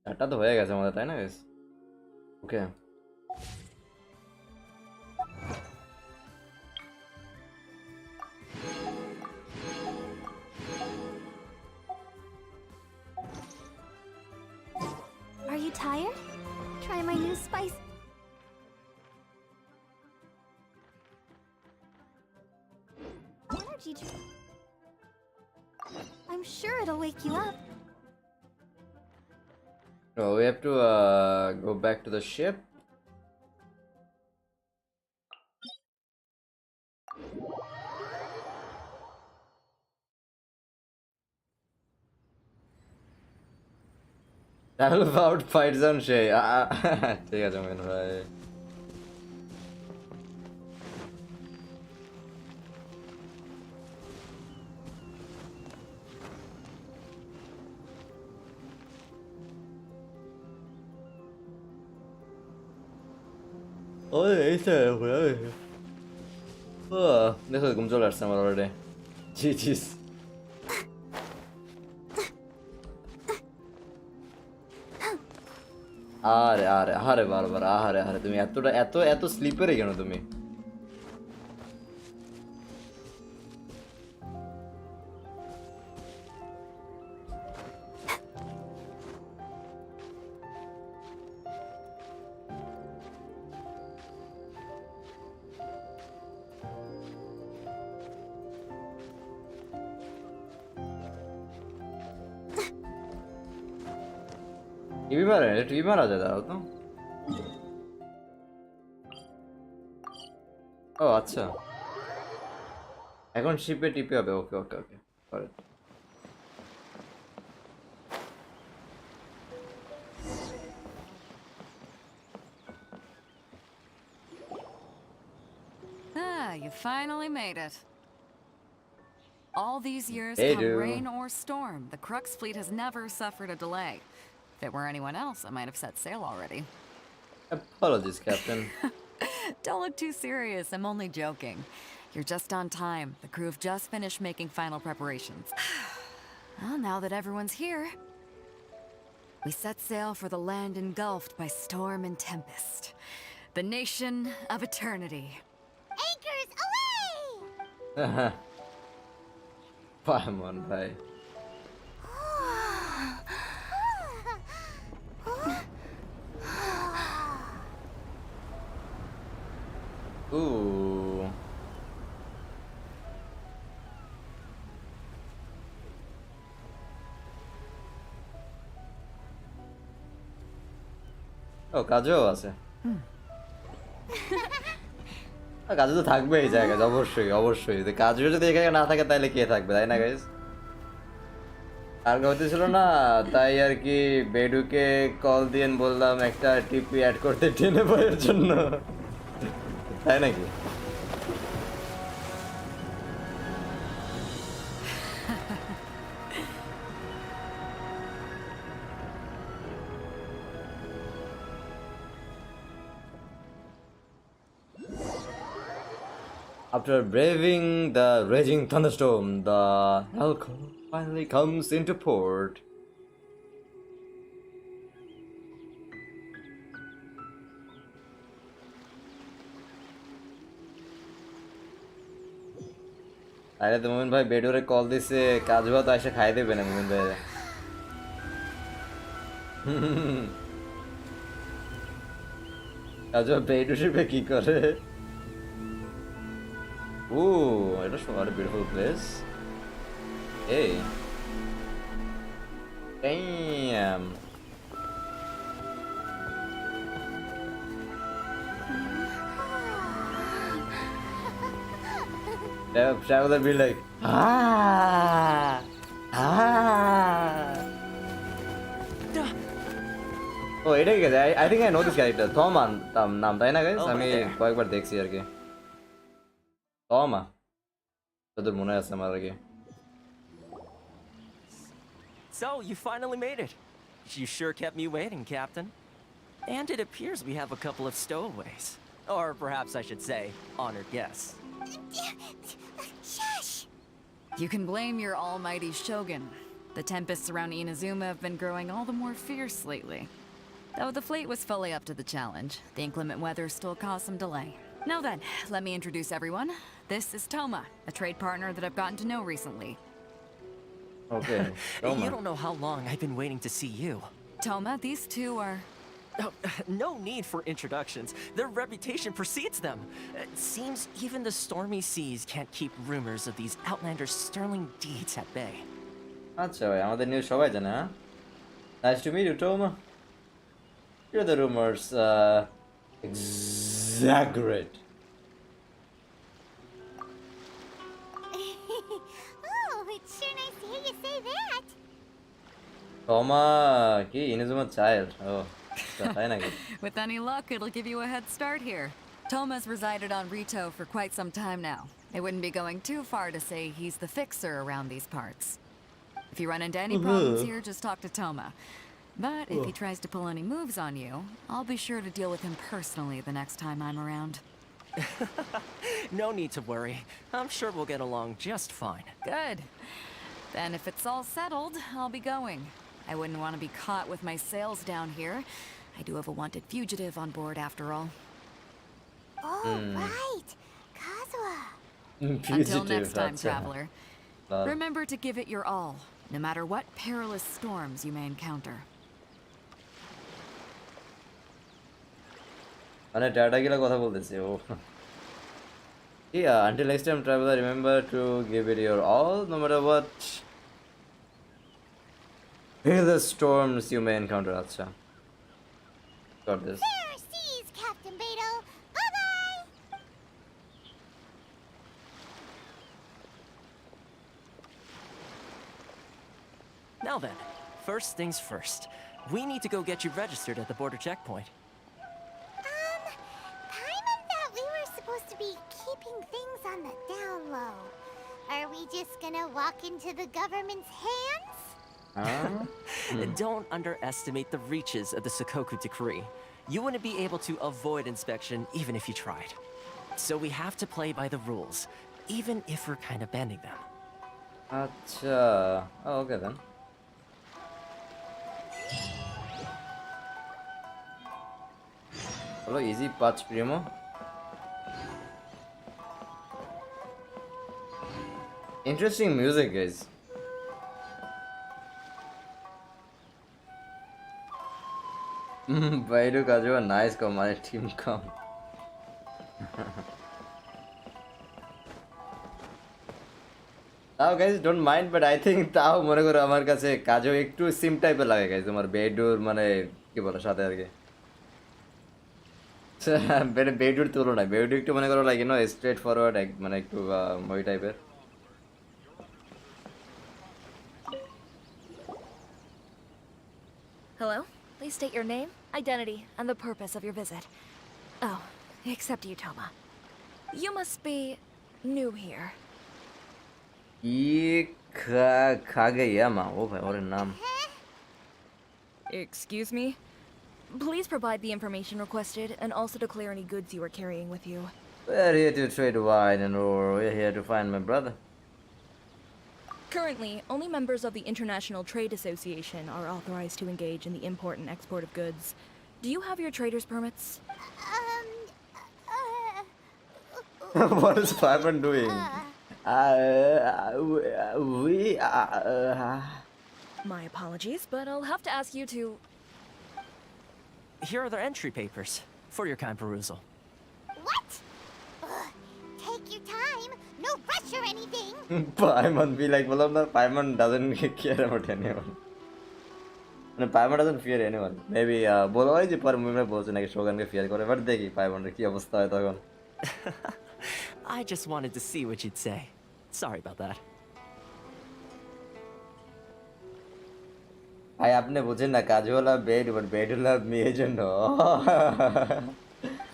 চারটা তো হয়ে গেছে আমাদের, তাই না guys? Okay. energy drink. I'm sure it'll wake you up. No, we have to go back to the ship. Travel about fight zone সেই ঠিক আছে মইন ভাই ওই এই তো দেখো ঘুম চলে আসছে আমার অলরেডি জি আরে আরে আরে বারবার আরে আরে তুমি এতটা এত স্লিপারে কেন তুমি টিভি মারা যায় দাঁড়াও তো ও আচ্ছা এখন শিপে টিপে হবে ওকে ওকে ওকে করে You finally made it. All these years, Hey, come dude. rain or storm, the Crux fleet has never suffered a delay. If it were anyone else, I might have set sail already. Apologies, Captain. Don't look too serious, I'm only joking. You're just on time. The crew have just finished making final preparations. Well, now that everyone's here, we set sail for the land engulfed by storm and tempest. The nation of eternity. Anchors away! Come on, bhai. Ooh. ও কাজও আছে কাজও তো থাকবে এই জায়গায় অবশ্যই অবশ্যই কাজও যদি এখানে না থাকে তাহলে কে থাকবে তাই না গাইস আর হতেছিল না তাই আর কি বেডুকে কল দিয়ে বললাম একটা টিপি অ্যাড করতে টেনে বইয়ের জন্য তাই নাকি After braving the raging thunderstorm, the alcohol finally comes into port. আরে তো মোমিন ভাই বেডোরে কল দিছে কাজ হওয়া তো এসে খাই দেবে না মোমিন ভাই কাজ বেডো শিপে কি করে Ooh, it is what a beautiful place. Hey. Damn. Traveler be like, Oh, it is. I think I know this character. Thoman, নাম তাই না guys? আমি কয়েকবার দেখছি আর কি। Toma. তোদের মনে আছে আমার আগে So, you finally made it. You sure kept me waiting, Captain. And it appears we have a couple of stowaways. Or perhaps I should say, honored guests. Shush! You can blame your almighty shogun. The tempests around Inazuma have been growing all the more fierce lately. Though the fleet was fully up to the challenge, the inclement weather still caused some delay. Now then, let me introduce everyone. This is Toma, a trade partner that I've gotten to know recently. Okay, Toma. You don't know how long I've been waiting to see you. Toma, these two are Oh, no need for introductions. Their reputation precedes them. It seems even the stormy seas can't keep rumors of these outlanders' sterling deeds at bay. আচ্ছা ভাই আমাদের news সবাই জানে হ্যাঁ nice to meet you Thoma Here the rumors exaggerate. Oh, it's sure nice to hear you say that. Toma, কি Inazuma child. Oh, তাই নাকি? With any luck, it'll give you a head start here. Toma's resided on Rito for quite some time now. It wouldn't be going too far to say he's the fixer around these parts. If you run into any problems here, just talk to Toma. But if he tries to pull any moves on you, I'll be sure to deal with him personally the next time I'm around. No need to worry. I'm sure we'll get along just fine. Good. Then if it's all settled, I'll be going. I wouldn't want to be caught with my sails down here. I do have a wanted fugitive on board after all. Oh, right. Kazuha. Until next time, traveler. Remember to give it your all, no matter what perilous storms you may encounter. মানে tata গিলা কথা বলতেছে ও Yeah, until next time traveler remember to give it your all no matter what the storms you may encounter আচ্ছা got this Fair seas, Captain Beto. Bye-bye. Now then, first things first. We need to go get you registered at the border checkpoint. Paimon thought we were supposed to be keeping things on the down low. Are we just gonna walk into the government's hands? Don't underestimate the reaches of the Sakoku Decree. You wouldn't be able to avoid inspection even if you tried. So we have to play by the rules, even if we're kind of bending them. আচ্ছা okay then Hello, easy patch primo. Interesting music, guys. Baidu Kajuwa, nice come, my team come. Now, guys, don't mind, but I think তাও মনে করো আমার কাছে কাজও একটু সিম টাইপের লাগে গাইস তোমার বেডুর মানে কি বলে সাথে আর কি বেডুর তুলনায় বেডু একটু মনে করো like you know straightforward মানে একটু ওই টাইপের Hello? Please state your name, identity, and the purpose of your visit. Oh, except you, Toma. You must be new here. Kageyama. Oh, what a name. Excuse me? Please provide the information requested and also declare any goods you are carrying with you. We're here to trade wine and ore. We're here to find my brother. Currently, only members of the International Trade Association are authorized to engage in the import and export of goods. Do you have your trader's permits? What is Fireman doing? My apologies, but I'll have to ask you to... Here are their entry papers for your kind perusal. What? Take your time. No rush or anything. Paimon be like, well, no, Paimon doesn't care about anyone. No, Paimon doesn't fear anyone. Maybe, বলো হয় যে পর movie বলছে নাকি শোগানকে fear করে but দেখি পাইমনের কি অবস্থা হয় তখন I just wanted to see what you'd say. Sorry about that. ভাই আপনি বুঝেন না কাজওয়ালা বেড বাট বেডওয়ালা মেয়ের জন্য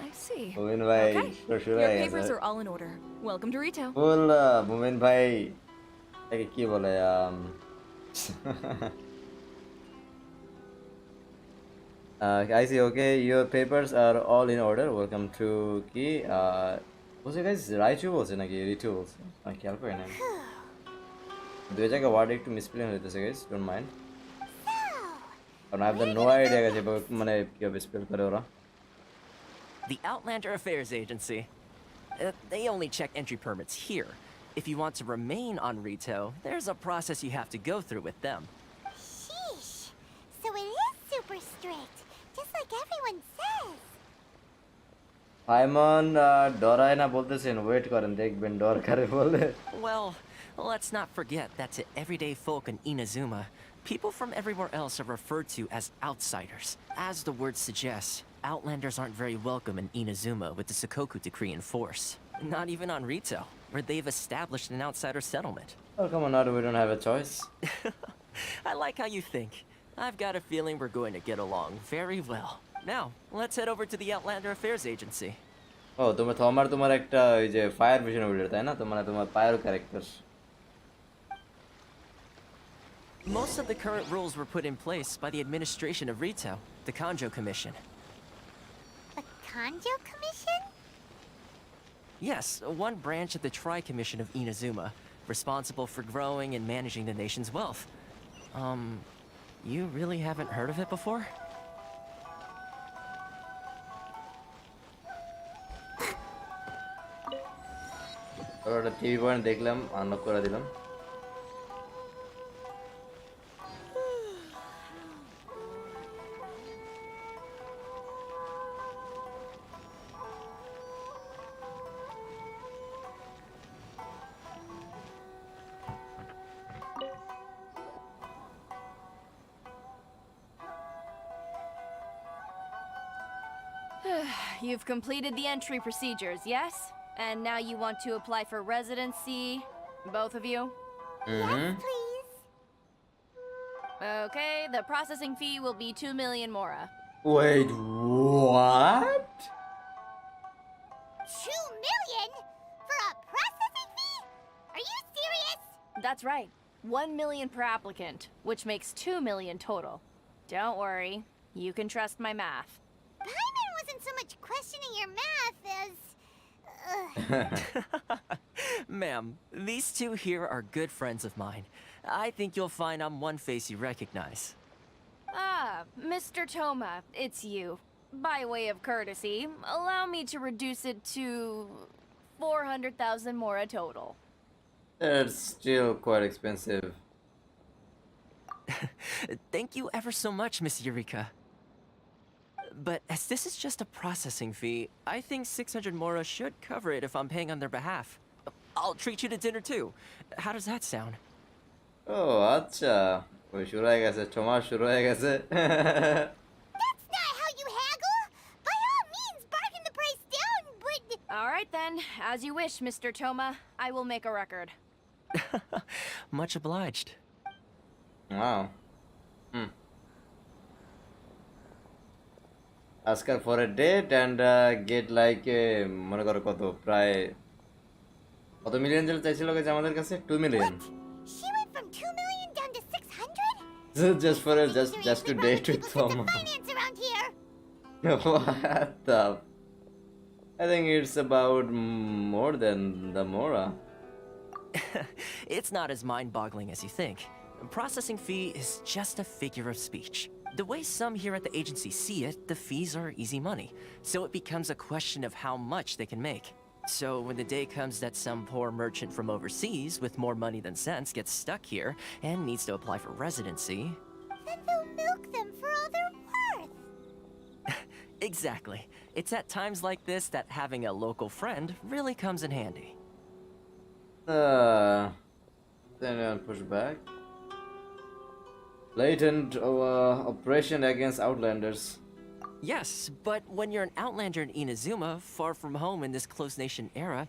I see. মুমিন ভাই Okay. শুরু Your হয়ে papers গেছে are all in order. Welcome to Rito. ফুল মুমিন ভাই একে কি বলে I see, okay, your papers are all in order. Welcome to কি বলছে গাইস রাইচু বলছে নাকি রিটু বলছে আমি খেয়াল করি না দুই জায়গায় ওয়ার্ড একটু মিসপ্লেন হইতেছে গাইস ডোন্ট মাইন্ড কারণ আই হ্যাভ নো আইডিয়া যে মানে কিভাবে স্পেল করে ওরা The Outlander Affairs Agency. They only check entry permits here. If you want to remain on Rito, there's a process you have to go through with them. Sheesh. So it is super strict, just like everyone Simon ডরায় না বলতেছেন, wait করেন দেখবেন দরকারে বলে। Well, let's not forget that to everyday folk in Inazuma, people from everywhere else are referred to as outsiders. As the word suggests, outlanders aren't very welcome in Inazuma with the Sakoku Decree in force. Not even on Rito, where they've established an outsider settlement. Oh, come on, now we don't have a choice. I like how you think. I've got a feeling we're going to get along very well. Now, let's head over to the Outlander Affairs Agency. Oh, তোমার একটা ওই যে fire vision wheeler তাই না? তোমার পায়রো character. Most of the current rules were put in place by the administration of Rito, the Kanjo Commission. The Kanjo Commission? Yes, one branch of the Tri-Commission of Inazuma, responsible for growing and managing the nation's wealth. You really haven't heard of it before? ওটা TV point দেখলাম, unlock করে দিলাম। You've completed the entry procedures, yes? And now you want to apply for residency, both of you? Yes, please. Okay, the processing fee will be 2 million mora. Wait, what? 2 million? For a processing fee? Are you serious? That's right. 1 million per applicant, which makes 2 million total. Don't worry, you can trust my math. Paimon wasn't so much questioning your math as... Ma'am, these two here are good friends of mine. I think you'll find I'm one face you recognize. Ah, Mr. Toma, it's you. By way of courtesy, allow me to reduce it to 400,000 mora total. It's still quite expensive. Thank you ever so much, Miss Eureka. But as this is just a processing fee, I think 600 mora should cover it if I'm paying on their behalf. I'll treat you to dinner too. How does that sound? Oh, আচ্ছা ওই শুরু হয়ে গেছে, তোমার শুরু হয়ে গেছে। That's not how you haggle! By all means, bargain the price down, but... All right then, as you wish, Mr. Toma. I will make a record. Much obliged. Wow. Ask her for a date and get like মনে করো কত million যেন চাইছিল গেছে আমাদের কাছে 2 million. She went from 2 million down to 600? just to date with Thomas. Finance around here. What the? I think it's about more than the mora. It's not as mind-boggling as you think. Processing fee is just a figure of speech. The way some here at the agency see it, the fees are easy money, so it becomes a question of how much they can make. So when the day comes that some poor merchant from overseas with more money than sense gets stuck here and needs to apply for residency... Then they'll milk them for all they're worth. Exactly. It's at times like this that having a local friend really comes in handy. Then I'll push back. Blatant oppression against outlanders. Yes, but when you're an outlander in Inazuma, far from home in this closed nation era,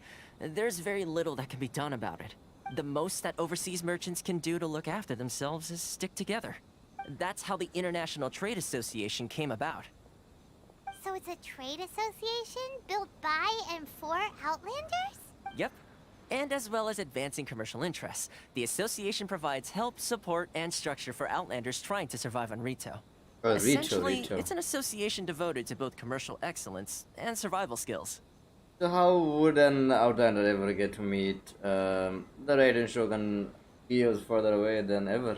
there's very little that can be done about it. The most that overseas merchants can do to look after themselves is stick together. That's how the International Trade Association came about. So it's a trade association built by and for outlanders? Yep. And as well as advancing commercial interests, the association provides help, support, and structure for outlanders trying to survive on Rito. Essentially, it's an association devoted to both commercial excellence and survival skills. So how would an outlander ever get to meet the Raiden Shogun years further away than ever?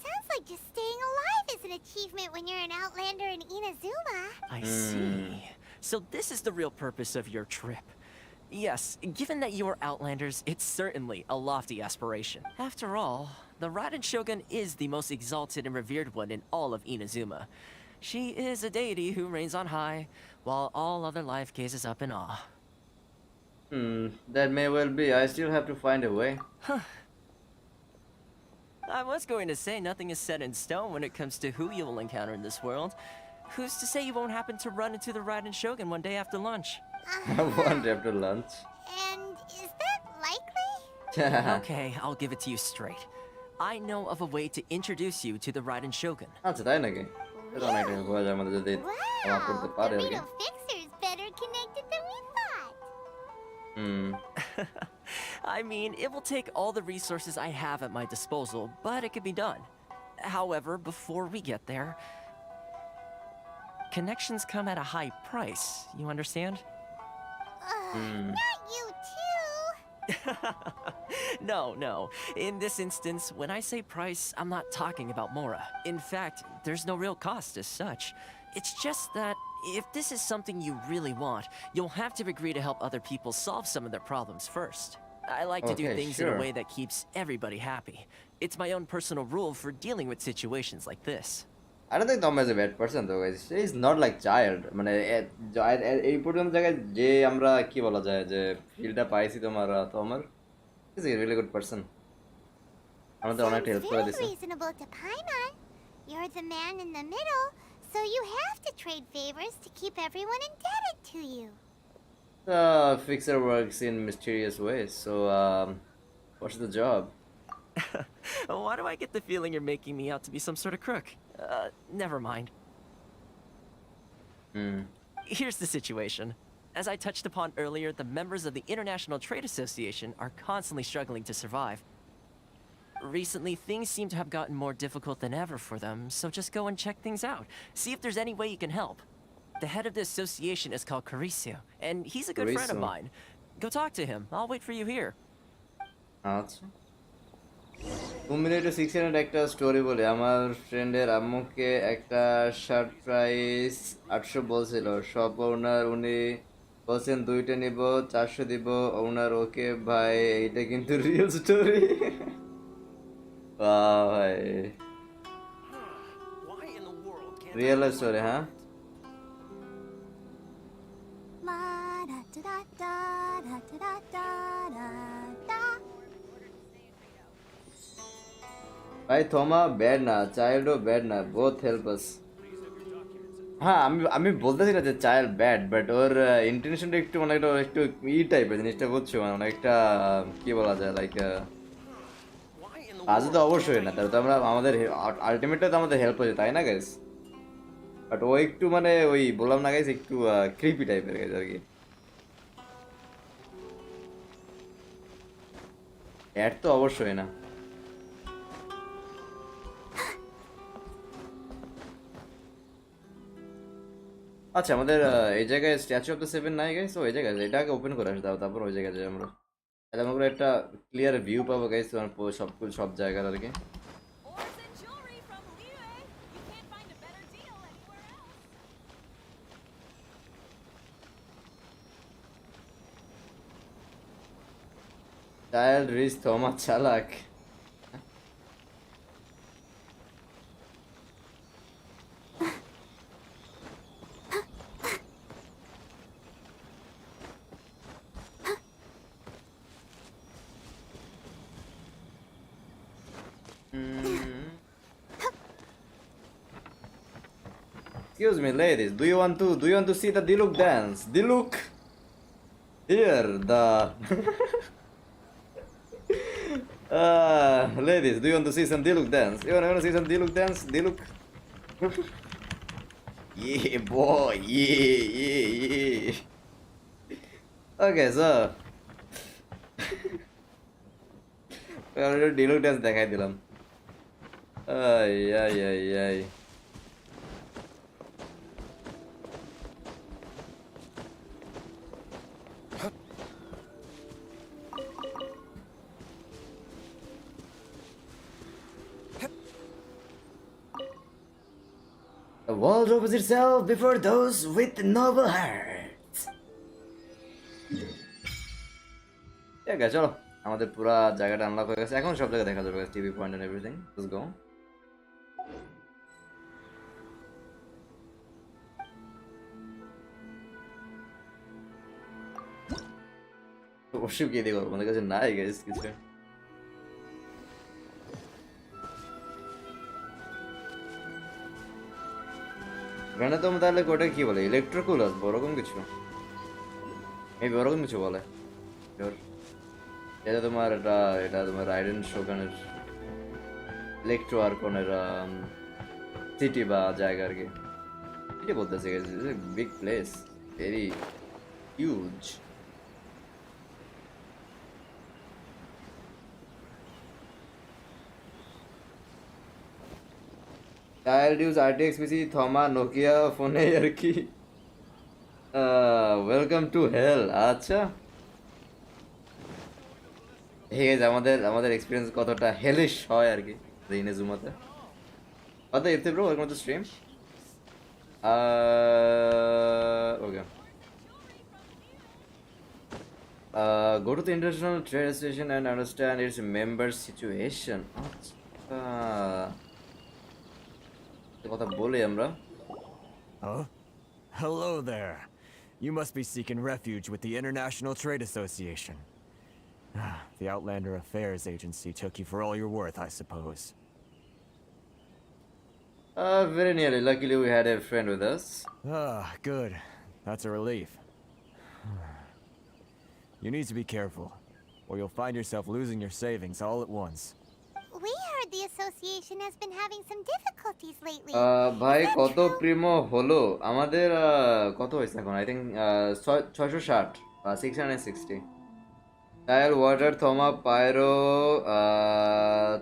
Sounds like just staying alive is an achievement when you're an outlander in Inazuma. I see. So this is the real purpose of your trip. Yes, given that you're outlanders, it's certainly a lofty aspiration. After all, the Raiden Shogun is the most exalted and revered one in all of Inazuma. She is a deity who reigns on high, while all other life gazes up in awe. That may well be. I still have to find a way. I was going to say nothing is set in stone when it comes to who you will encounter in this world. Who's to say you won't happen to run into the Ryzen Shogun one day after lunch? One day after lunch. And is that likely? Okay, I'll give it to you straight. I know of a way to introduce you to the Ryzen Shogun. আচ্ছা তাই নাকি? এটা অনেক time পাওয়া যায় আমাদের যদি আমার করতে Wow, পারে the আর কি। Rito Fixer's better connected than we thought. I mean, it will take all the resources I have at my disposal, but it can be done. However, before we get there, connections come at a high price, you understand? Not you too. No. In this instance, when I say price, I'm not talking about Mora. In fact, there's no real cost as such. It's just that if this is something you really want, you'll have to agree to help other people solve some of their problems first. I like to do Okay, things in sure. a way that keeps everybody happy. It's my own personal rule for dealing with situations like this. I don't think Tom is a bad person though, guys. She is not like child. মানে এই পর্যন্ত জায়গায় যে আমরা কি বলা যায় যে ফিলটা পাইছি তোমার তোমার is a really good person. আমাদের অনেক হেল্প করে Sounds দিছে। very reasonable to Paimon. You're the man in the middle, so you have to trade favors to keep everyone indebted to you. The fixer works in mysterious ways. So what's the job? Why do I get the feeling you're making me out to be some sort of crook? Never mind. Here's the situation. As I touched upon earlier, the members of the International Trade Association are constantly struggling to survive. Recently, things seem to have gotten more difficult than ever for them, so just go and check things out. See if there's any way you can help. The head of the association is called Caricio, and he's a good friend of Caricio. mine. Go talk to him. I'll wait for you here. আচ্ছা 2 minute 6 minute একটা story বলি আমার ফ্রেন্ডের আম্মুকে একটা shirt price 800 বলছিল shop ওনার উনি বলছেন দুইটা নিব 400 দিব ওনার ওকে ভাই এইটা কিন্তু রিয়েল স্টোরি ভাই রিয়েল স্টোরি হ্যাঁ ভাই থমা ব্যাড না চাইল্ডও ব্যাড না বোথ হেল্প আস হ্যাঁ আমি বলতেছি না যে চাইল্ড ব্যাড বাট ওর ইন্টেনশনটা একটু মানে একটু টাইপের জিনিসটা বুঝছো মানে অনেকটা কি বলা যায় লাইক আজ তো অবশ্যই না তাহলে তো আমরা আমাদের আলটিমেটটা তো আমাদের হেল্প হয়েছে তাই না গাইস বাট ও একটু মানে ওই বললাম না গাইস একটু ক্রিপি টাইপের গাইস আর কি অ্যাড তো অবশ্যই না আচ্ছা আমাদের এই জায়গায় স্ট্যাচু অফ দ্য সেভেন নাই গাইস ও এই জায়গায় এটাকে ওপেন করে আসে দাও তারপর ওই জায়গায় যাই আমরা তাহলে আমরা একটা ক্লিয়ার ভিউ পাবো গাইস তোমার সব জায়গার আর কি চাইল্ড রিচ থমা চালাক Excuse me, ladies. Do you want to see the Diluc dance? Diluc. Here, the. Ladies, do you want to see some Diluc dance? You want to see some Diluc dance? Diluc. Yeah, boy. Yeah. Okay, so. Diluc dance দেখাই দিলাম ay The world opens itself before those with noble hearts. ঠিক আছে চলো আমাদের পুরো জায়গাটা unlock হয়ে গেছে এখন সব জায়গা দেখা যাবে TV point and everything let's go worship কি দিয়ে করবো, আমাদের কাছে নাই গাইস কিছু। এখানে তো তাহলে ওটা কি বলে, ইলেকট্রিকুলাস ওরকম কিছু, মেবি ওরকম কিছু বলে। এটা তোমার এটা তোমার রাইডেন শোগানের ইলেকট্রো আর্কনের সিটি বা জায়গা আর কি, সিটি বলতেছে big place, very huge. I'll use RTX PC Thoma Nokia ফোনে আর কি। Welcome to hell. আচ্ছা হে আমাদের এক্সপিরিয়েন্স কতটা হেলিশ হয় আর কি ইনাজুমাতে। কত এফতে bro, welcome to stream. Okay, go to the International Trade Station and understand its member situation. আচ্ছা কথা বলি আমরা। Huh? Hello there. You must be seeking refuge with the International Trade Association. The Outlander Affairs Agency took you for all you're worth, I suppose. Very nearly. Luckily we had a friend with us. Good. That's a relief. You need to be careful, or you'll find yourself losing your savings all at once. We heard the association has been having some difficulties lately. ভাই Is that কত true? Primo হলো আমাদের? কত হয়েছে এখন? I think 660, 660। Tile water থমা পায়রো,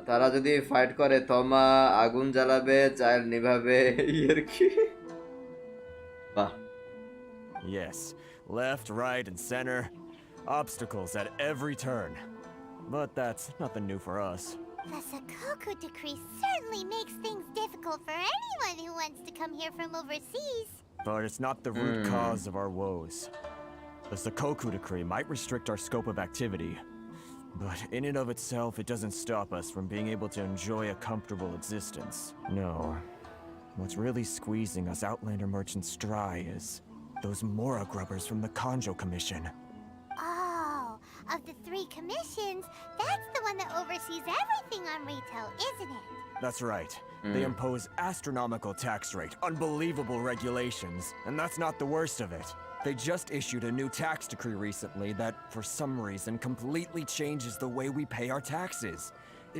তারা যদি fight করে থমা আগুন জ্বালাবে, চাইল নিভাবে, ইয়ার কি। বাহ। Yes, left, right, and center. Obstacles at every turn. But that's nothing new for us. The Sakoku decree certainly makes things difficult for anyone who wants to come here from overseas. But it's not the root cause of our woes. The Sakoku decree might restrict our scope of activity, but in and of itself, it doesn't stop us from being able to enjoy a comfortable existence. No. What's really squeezing us Outlander merchants dry is those Mora grubbers from the Kanjo Commission. Oh, of the 3 commissions, that's the one that oversees everything on retail, isn't it? That's right. They impose astronomical tax rate, unbelievable regulations, and that's not the worst of it. They just issued a new tax decree recently that, for some reason, completely changes the way we pay our taxes.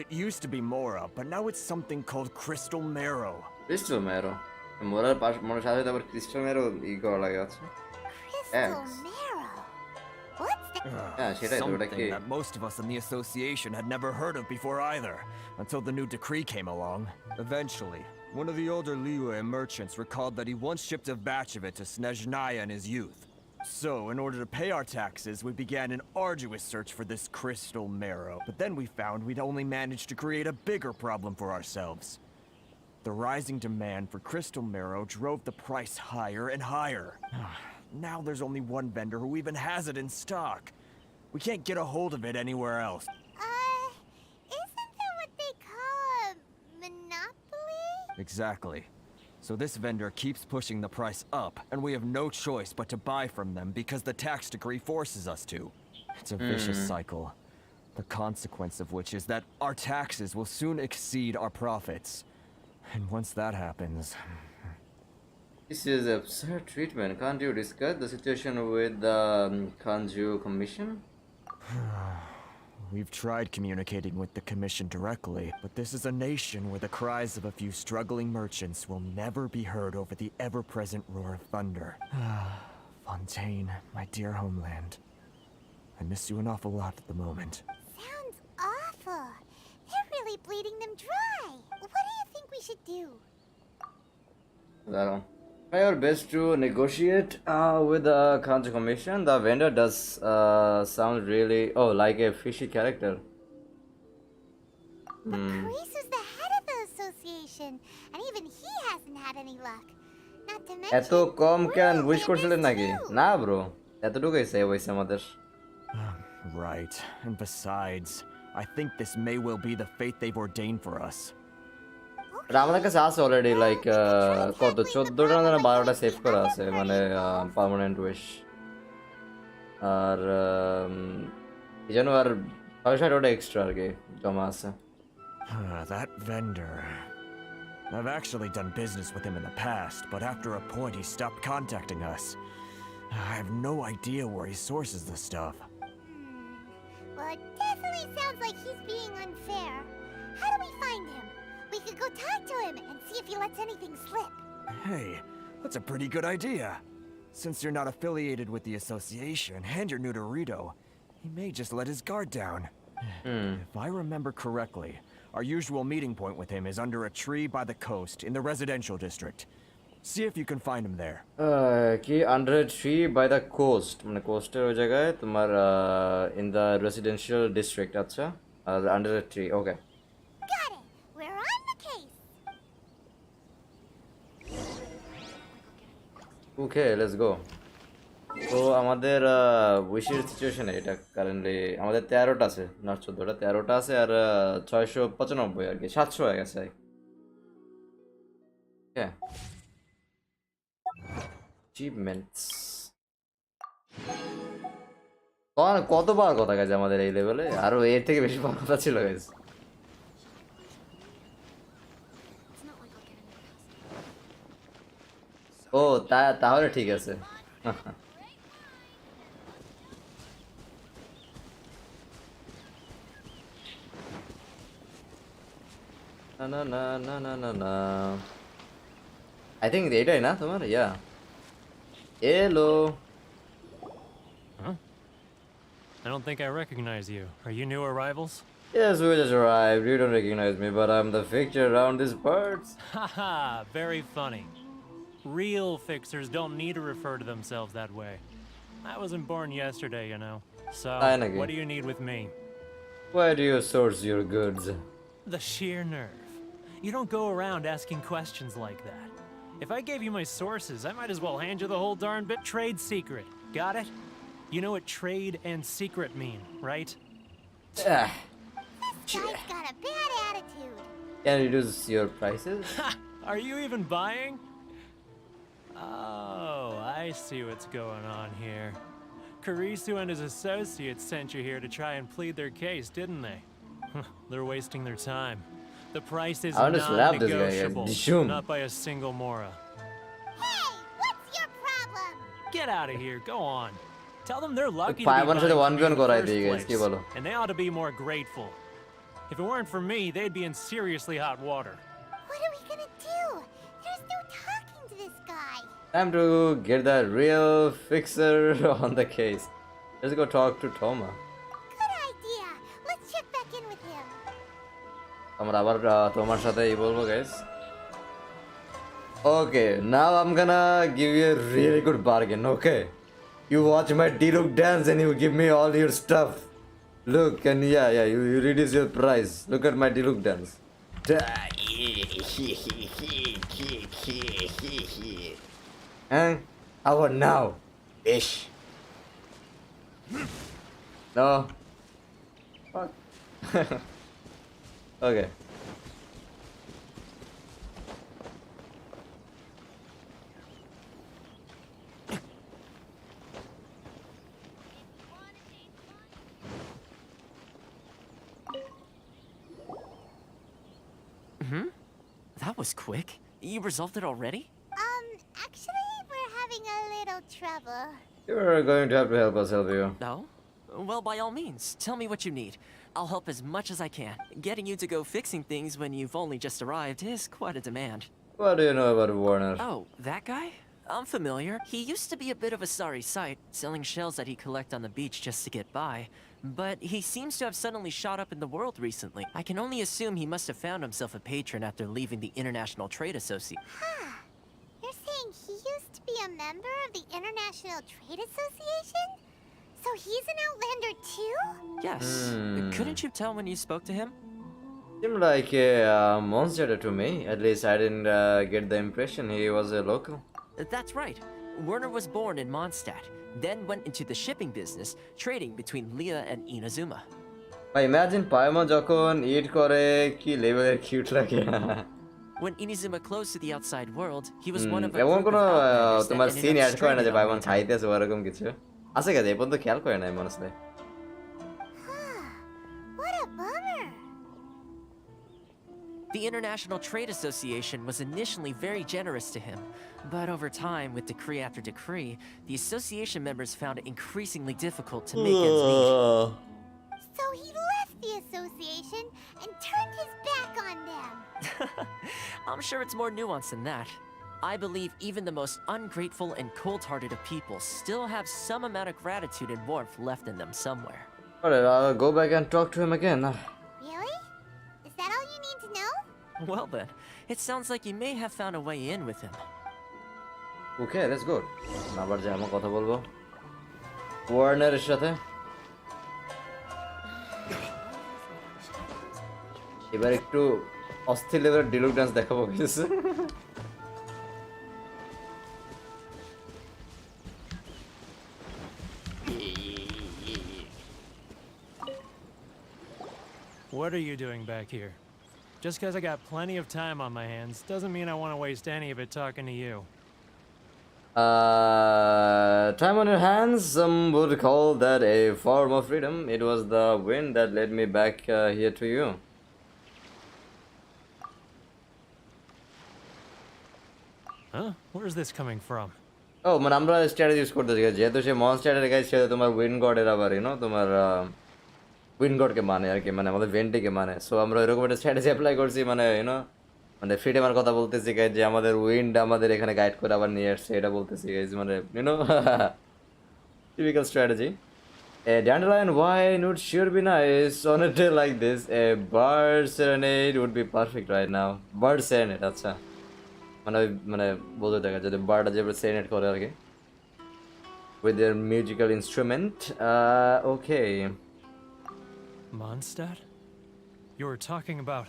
It used to be Mora, but now it's something called Crystal Marrow. Crystal Marrow, মোরার মনে সাথে আবার crystal marrow ই করা লাগে আছে। Crystal Marrow. What's that? হ্যাঁ সেটাই তো, ওটা কি? Something that most of us in the association had never heard of before either, until the new decree came along. Eventually, one of the older Liyue merchants recalled that he once shipped a batch of it to Snezhnaya in his youth. So, in order to pay our taxes, we began an arduous search for this crystal marrow. But then we found we'd only managed to create a bigger problem for ourselves. The rising demand for crystal marrow drove the price higher and higher. Now there's only one vendor who even has it in stock. We can't get a hold of it anywhere else. Isn't that what they call a monopoly? Exactly. So this vendor keeps pushing the price up, and we have no choice but to buy from them because the tax decree forces us to. It's a vicious cycle, the consequence of which is that our taxes will soon exceed our profits. And once that happens... This is absurd treatment. Can't you discuss the situation with the Kanju Commission? We've tried communicating with the Commission directly, but this is a nation where the cries of a few struggling merchants will never be heard over the ever-present roar of thunder. Fontaine, my dear homeland. I miss you an awful lot at the moment. Sounds awful. They're really bleeding them dry. What do you think we should do? Try your best to negotiate with the Kanju Commission. The vendor does sound really like a fishy character. But Karisu's the head of the association, and even he hasn't had any luck. Not to mention, এত কম we're কেন all wish করছিলেন vendors নাকি? too. না bro, এতটুকুই save হয়েছে আমাদের। Right, and besides, I think this may well be the fate they've ordained for us. আর আমাদের কাছে আছে অলরেডি লাইক কত 14টা না 12টা সেভ করা আছে, মানে পার্মানেন্ট উইশ। আর এই জন্য আর 660 ওটা এক্সট্রা আর কি জমা আছে। That vendor. I've actually done business with him in the past, but after a point he stopped contacting us. I have no idea where he sources the stuff. Well, it definitely sounds like he's being unfair. How do we find him? We could go talk to him and see if he lets anything slip. Hey, that's a pretty good idea. Since you're not affiliated with the association and you're new to Rito, he may just let his guard down. If I remember correctly, our usual meeting point with him is under a tree by the coast in the residential district. See if you can find him there. কি under a tree by the coast, মানে কোস্টের ওই জায়গায় তোমার in the residential district, আচ্ছা, আর under a tree, okay. Got it. We're on the case. Okay, let's go. তো আমাদের উইশের সিচুয়েশনে এটা কারেন্টলি আমাদের 13টা আছে, না 14টা, 13টা আছে আর 695 আর কি 700 হয়ে গেছে। ওকে, অ্যাচিভমেন্টস কতবার কথা গেছে আমাদের এই লেভেলে, আরো এর থেকে বেশি বার কথা ছিল গাইস। ও তাহলে ঠিক আছে। না I think এটাই না তোমার, yeah. Hello. Huh? I don't think I recognize you. Are you new arrivals? Yes, we just arrived. You don't recognize me, but I'm the fixer around these parts. Haha, very funny. Real fixers don't need to refer to themselves that way. I wasn't born yesterday, you know. So, what do you need with me? Where do you source your goods? The sheer nerve. You don't go around asking questions like that. If I gave you my sources, I might as well hand you the whole darn bit. Trade secret. Got it? You know what trade and secret mean, right? This guy's got a bad attitude. Can you reduce your prices? Are you even buying? Oh, I see what's going on here. Karisu and his associates sent you here to try and plead their case, didn't they? They're wasting their time. The price is non-negotiable, not by a single Mora. Hey, what's your problem? Get out of here, go on. Tell them they're lucky to be buying buying from you in the first guys, place, and they ought to be more grateful. If it weren't for me, they'd be in seriously hot water. What are we gonna do? There's no talking to this guy. Time to get the real fixer on the case. Let's go talk to Toma. Good idea. Let's check back in with him. আমরা আবার তোমার সাথেই বলবো guys. Okay, now I'm gonna give you a really good bargain, okay? You watch my D-Look dance and you give me all your stuff. Look, and yeah, you reduce your price. Look at my D-Look dance. Huh? How about now? Ish. No. Fuck. Okay. That was quick. You resolved it already? Actually, we're having a little trouble. You're going to have to help us help you. No? Well, by all means, tell me what you need. I'll help as much as I can. Getting you to go fixing things when you've only just arrived is quite a demand. What do you know about Warner? Oh, that guy? I'm familiar. He used to be a bit of a sorry sight, selling shells that he'd collect on the beach just to get by. But he seems to have suddenly shot up in the world recently. I can only assume he must have found himself a patron after leaving the International Trade Association. Huh. You're saying he used to be a member of the International Trade Association? So he's an Outlander too? Yes. Couldn't you tell when you spoke to him? Seemed like a monster to me. At least I didn't get the impression he was a local. That's right. Werner was born in Mondstadt, then went into the shipping business, trading between Leah and Inazuma. Imagine Paimon যখন eat করে কি লেভেলের cute লাগে। When Inazuma closed to the outside world, he was one of a এমন group কোনো of outlanders তোমার that scene ended add up করে না যে stranded on পাইমন the world. ছাইতেছে ওরকম কিছু আছে, কাজে এই পর্যন্ত খেয়াল করে নাই মনে হয়। The International Trade Association was initially very generous to him, but over time, with decree after decree, the association members found it increasingly difficult to make ends meet. So he left the association and turned his back on them. I'm sure it's more nuanced than that. I believe even the most ungrateful and cold-hearted of people still have some amount of gratitude and warmth left in them somewhere. Alright, I'll go back and talk to him again. Really? Is that all you need to know? Well then, it sounds like you may have found a way in with him. Okay, let's go. আবার যে আমরা কথা বলবো ওয়ার্নারের সাথে। এবার একটু অস্থির লেভেলের ডিলুক ডান্স দেখাবো কিছু। What are you doing back here? Just because I got plenty of time on my hands doesn't mean I want to waste any of it talking to you. Time on your hands, some would call that a form of freedom. It was the wind that led me back here to you. Huh? Where's this coming from? Oh, মানে আমরা strategy use করতেছি যেহেতু সে মনস্টারের guys সেটা তোমার wind গডের আবার তোমার wind গডকে মানে আর কি মানে আমাদের ভেন্টিকে মানে সো আমরা এরকম একটা স্ট্র্যাটেজি অ্যাপ্লাই করছি মানে মানে ফ্রিডমের কথা বলতেছি গাইজ যে আমাদের উইন্ড আমাদের এখানে গাইড করে আবার নিয়ে আসছে এটা বলতেছি গাইজ মানে typical strategy A dandelion wine would sure be nice on a day like this. A bird serenade would be perfect right now. Bird serenade, আচ্ছা মানে বলতে দেখা যদি বার্ডটা যেভাবে সেরেনেট করে আর কি with their musical instrument. Okay. Mondstadt? You were talking about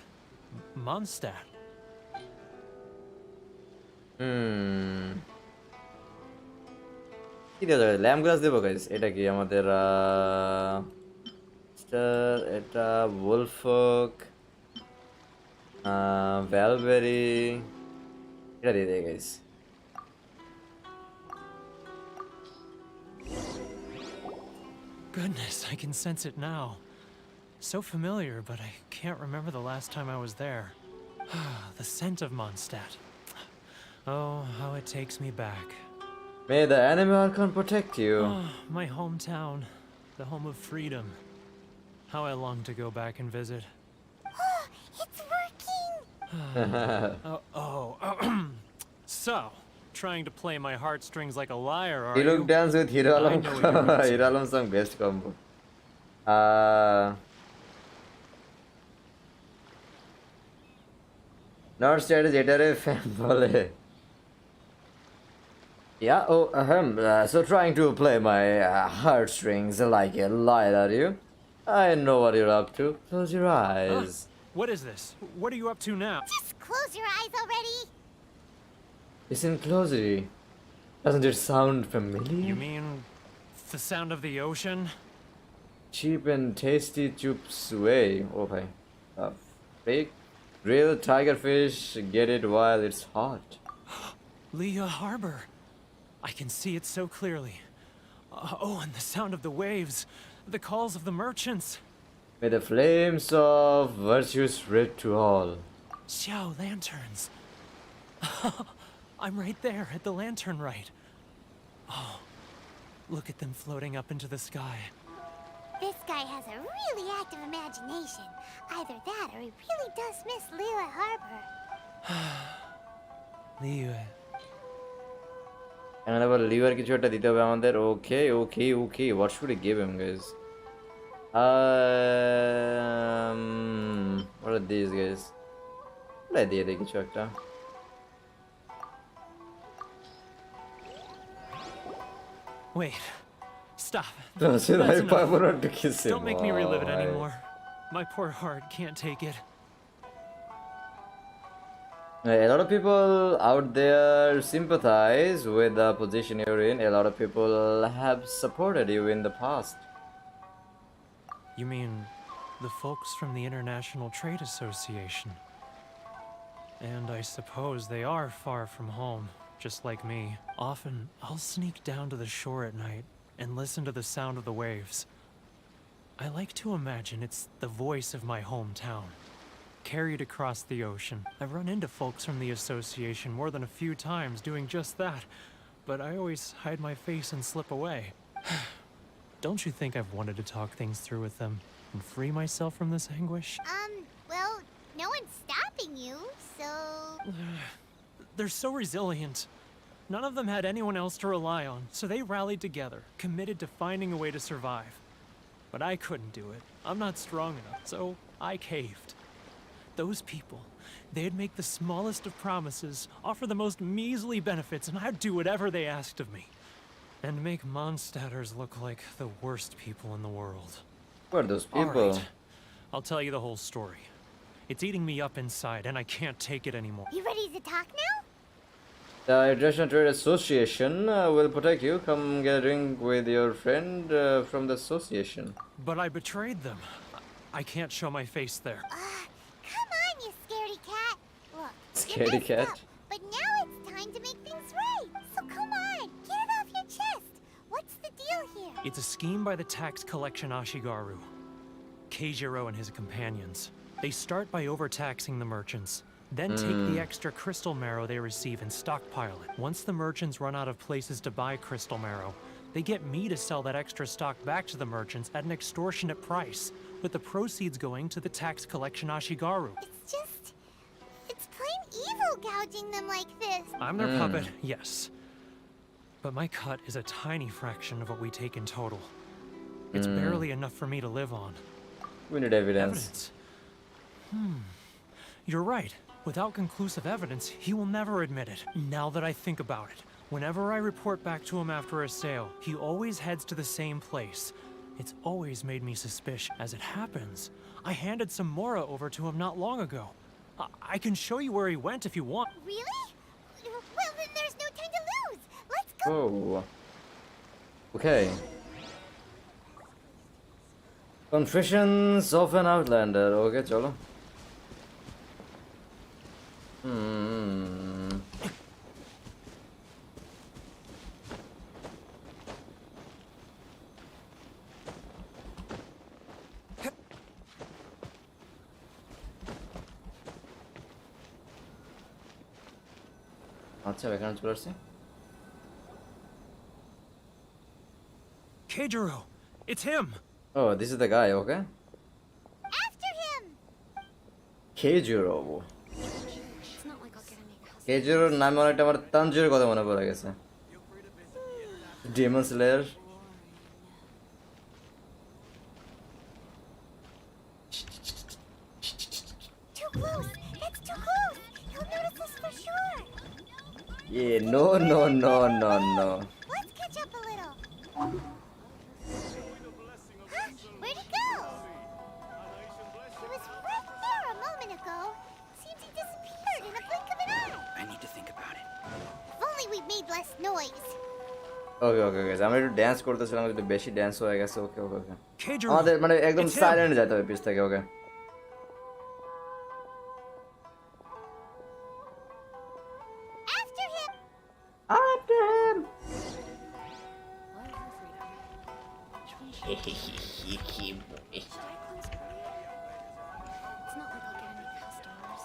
Mondstadt. কি দেওয়া যাবে ল্যাম্প গ্লাস দেবো গাইস এটা কি আমাদের এটা ওলফক ভ্যালবেরি এটা দিয়ে দেয় guys Goodness, I can sense it now. So familiar, but I can't remember the last time I was there. The scent of Mondstadt. Oh, how it takes me back. May the enemy archon protect you. Oh, my hometown, the home of freedom. How I long to go back and visit. It's working! So, trying to play my heartstrings like a liar, are He looked you? dance with Hero I Alam. know what you're up to. Hero Alam some best combo. Not strategy, এটা রে fan বলে। Yeah, oh, so trying to play my heartstrings like a liar, are you? I know what you're up to. Close your eyes. What is this? What are you up to now? Just close your eyes already! Listen closely. Doesn't it sound familiar? You mean the sound of the ocean? Cheap and tasty chups way. Okay. Fake, real tigerfish. Get it while it's hot. Leah Harbor. I can see it so clearly. Oh, and the sound of the waves. The calls of the merchants. May the flames of virtue spread to all. Xiao lanterns. I'm right there at the lantern right. Oh, look at them floating up into the sky. This guy has a really active imagination. Either that or he really does miss Liyue Harbor. Liyue. And আবার liver কিছু একটা দিতে হবে আমাদের okay what should we give him guys what are these guys দিয়ে দেই কিছু একটা Wait. Stop. That's enough. Don't make me relive it anymore. My poor heart can't take it. A lot of people out there sympathize with the position you're in. A lot of people have supported you in the past. You mean the folks from the International Trade Association? And I suppose they are far from home, just like me. Often, I'll sneak down to the shore at night and listen to the sound of the waves. I like to imagine it's the voice of my hometown, carried across the ocean. I've run into folks from the association more than a few times doing just that, but I always hide my face and slip away. Don't you think I've wanted to talk things through with them and free myself from this anguish? Well, no one's stopping you, so... They're so resilient. None of them had anyone else to rely on, so they rallied together, committed to finding a way to survive. But I couldn't do it. I'm not strong enough, so I caved. Those people, they'd make the smallest of promises, offer the most measly benefits, and I'd do whatever they asked of me. And make Mondstadters look like the worst people in the world. Who are those people? All right. I'll tell you the whole story. It's eating me up inside, and I can't take it anymore. You ready to talk now? The International Trade Association will protect you. Come get a drink with your friend from the association. But I betrayed them. I can't show my face there. Come on, you scaredy cat. Look, Scaredy you messed cat? up, but now it's time to make things right. So come on, get it off your chest. What's the deal here? It's a scheme by the tax collection Ashigaru. Keijiro and his companions. They start by overtaxing the merchants, then take the extra crystal marrow they receive and stockpile it. Once the merchants run out of places to buy crystal marrow, they get me to sell that extra stock back to the merchants at an extortionate price, with the proceeds going to the tax collection Ashigaru. It's plain evil gouging them like this. I'm their puppet, yes. But my cut is a tiny fraction of what we take in total. It's barely enough for me to live on. We need evidence. You're right. Without conclusive evidence, he will never admit it. Now that I think about it, whenever I report back to him after a sale, he always heads to the same place. It's always made me suspicious. As it happens, I handed some Mora over to him not long ago. I can show you where he went if you want. Really? Well, then there's no time to lose. Let's go. Oh. Okay. Confessions of an Outlander. Okay, chalo. আচ্ছা এখানে চলে আসছে Keijiro, it's him. Oh, this is the guy, okay? After him. Keijiro. Keijiroর নামে অনেকটা আমার তানজিরের কথা মনে পড়ে গেছে Demon Slayer. Too close. It's too close. He'll notice us for sure. Yeah, no. Let's catch up a little. Huh? Where'd he go? He was right there a moment ago. Seems he disappeared in a blink of an eye. I need to think about it. If only we'd made less noise. Okay, guys. আমি একটু dance করতেছিলাম একটু বেশি dance হয়ে গেছে ওকে Keijiro, আমাদের মানে একদম it's him. সাইলেন্ট যেতে হবে পিছ থেকে ওকে After him. It's not like I'll get any customers.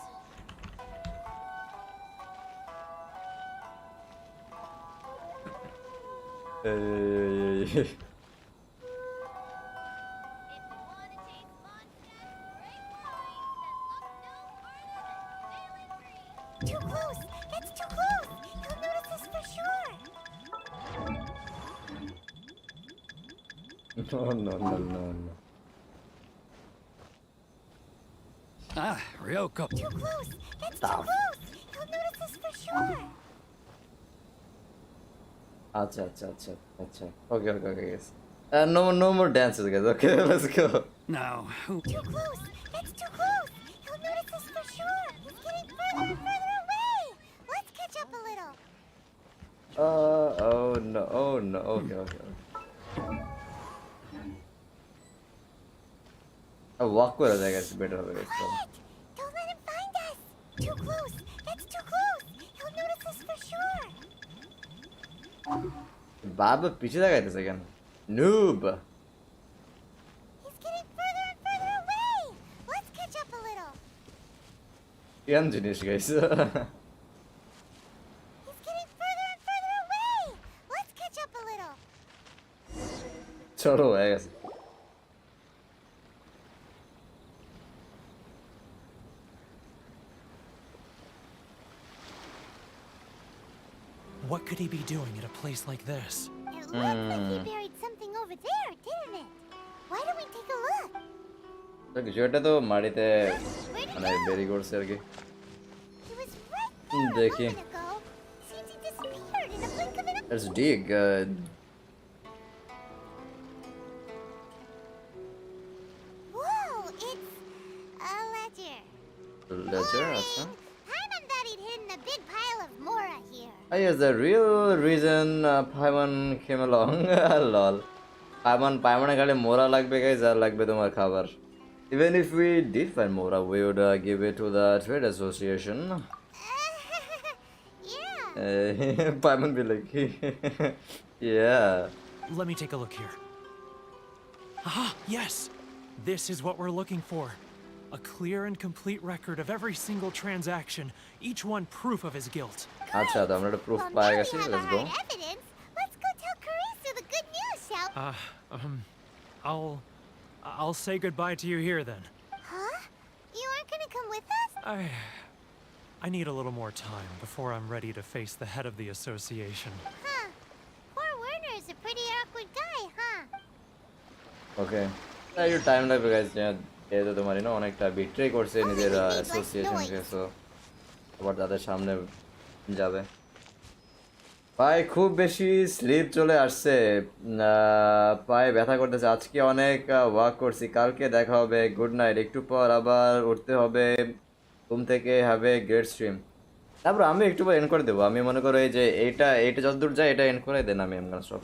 Too close. That's too close. He'll notice us for sure. No. Ah, Ryoko. Too close. That's too close. He'll notice us for sure. আচ্ছা okay guys no more dances guys okay let's go Now, who? Too close. That's too close. He'll notice us for sure. He's getting further and further away. Let's catch up a little. oh no okay walk করে যায় guys better হবে guys Quiet. Don't let him find us. Too close. That's too close. He'll notice us for sure. বাবা পিছে লাগাইতেছে কেন noob He's getting further and further away. Let's catch up a little. ইয়ান জিনিস guys He's getting further and further away. Let's catch up a little. চলো হয়ে গেছে What could he be doing at a place like this? It looks like he buried something over there, didn't it? Why don't we take a look? তো কিছু একটা তো মাটিতে মানে বেরি করছে আর কি He was right there a দেখি moment ago. Seems he disappeared in a blink of an eye. Let's dig. Whoa, it's a ledger. Ledger, अच्छा. Paimon thought he'd hidden a big pile of Mora here. I guess the real reason Paimon came along. Lol. Paimon খালি মোরা লাগবে guys আর লাগবে তোমার খাবার. Even if we did find Mora, we would give it to the trade association. Yeah. Paimon be like, yeah. Let me take a look here. Ah, yes! This is what we're looking for. A clear and complete record of every single transaction, each one proof of his guilt. আচ্ছা তো আমরা একটা proof Well, পাই now গেছি. we have Let's our go. hard evidence. Let's go tell Karisu the good news, shall we? I'll say goodbye to you here then. Huh? You aren't gonna come with us? I need a little more time before I'm ready to face the head of the association. Huh. Poor Werner's a pretty awkward guy, huh? Okay. একটু time লাগবে guys যেহেতু তোমার না অনেকটা betray করছে নিজের অ্যাসোসিয়েশনকে so আবার তাদের সামনে যাবে পায়ে খুব বেশি স্লিপ চলে আসছে পায়ে ব্যথা করতেছে আজকে অনেক ওয়াক করছি কালকে দেখা হবে গুড নাইট একটু পর আবার উঠতে হবে ঘুম থেকে হবে গ্রেট স্ট্রিম তারপর আমি একটু পর এন্ড করে দেবো আমি মনে করো এই যে এইটা যতদূর যায় এটা এন্ড করে দেন আমি এমন সব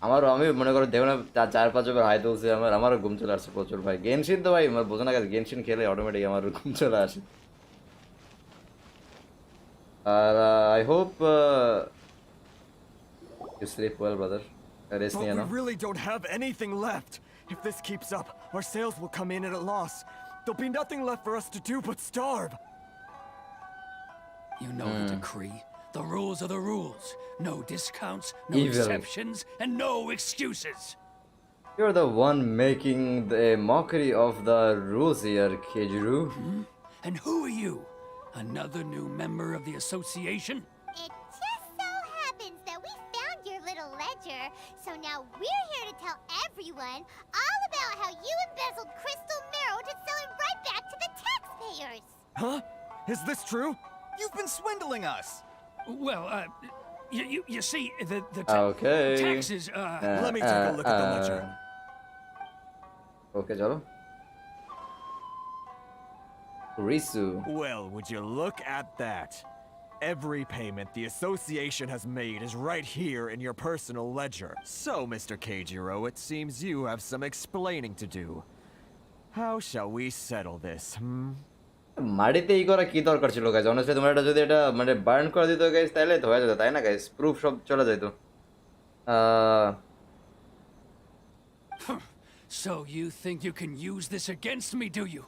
আমারও আমি মনে করো দেখো না 4-5 বার হাই তুলছে আমারও ঘুম চলে আসছে প্রচুর ভাই গেনশিন তো ভাই আমার বোঝো না গেছে গেনশিন খেলে অটোমেটিক আমার ঘুম চলে আসে আর I hope you sleep well brother rest নিয়ে But now we really don't have anything left. If this keeps up, our sales will come in at a loss. There'll be nothing left for us to do but starve. You know the decree. The rules are the rules. No discounts, no Evil. exceptions, and no excuses. You're the one making the mockery of the rules here, Keijuru. And who are you? Another new member of the association? It just so happens that we found your little ledger, so now we're here to tell everyone all about how you embezzled crystal marrow to sell it right back to the taxpayers. Huh? Is this true? You've been swindling us. Well, you see, the Okay. taxes, Let me take a look at the ledger. Okay, chalo. Risu. Well, would you look at that? Every payment the association has made is right here in your personal ledger. So, Mr. Keijiro, it seems you have some explaining to do. How shall we settle this, মাটিতে এই করা কি দরকার ছিল guys honestly তোমরা এটা যদি এটা মানে বার্ন করে দিত গাইস তাহলে তো হয়ে যেত তাই না গাইস প্রুফ সব চলে যেত So you think you can use this against me, do you?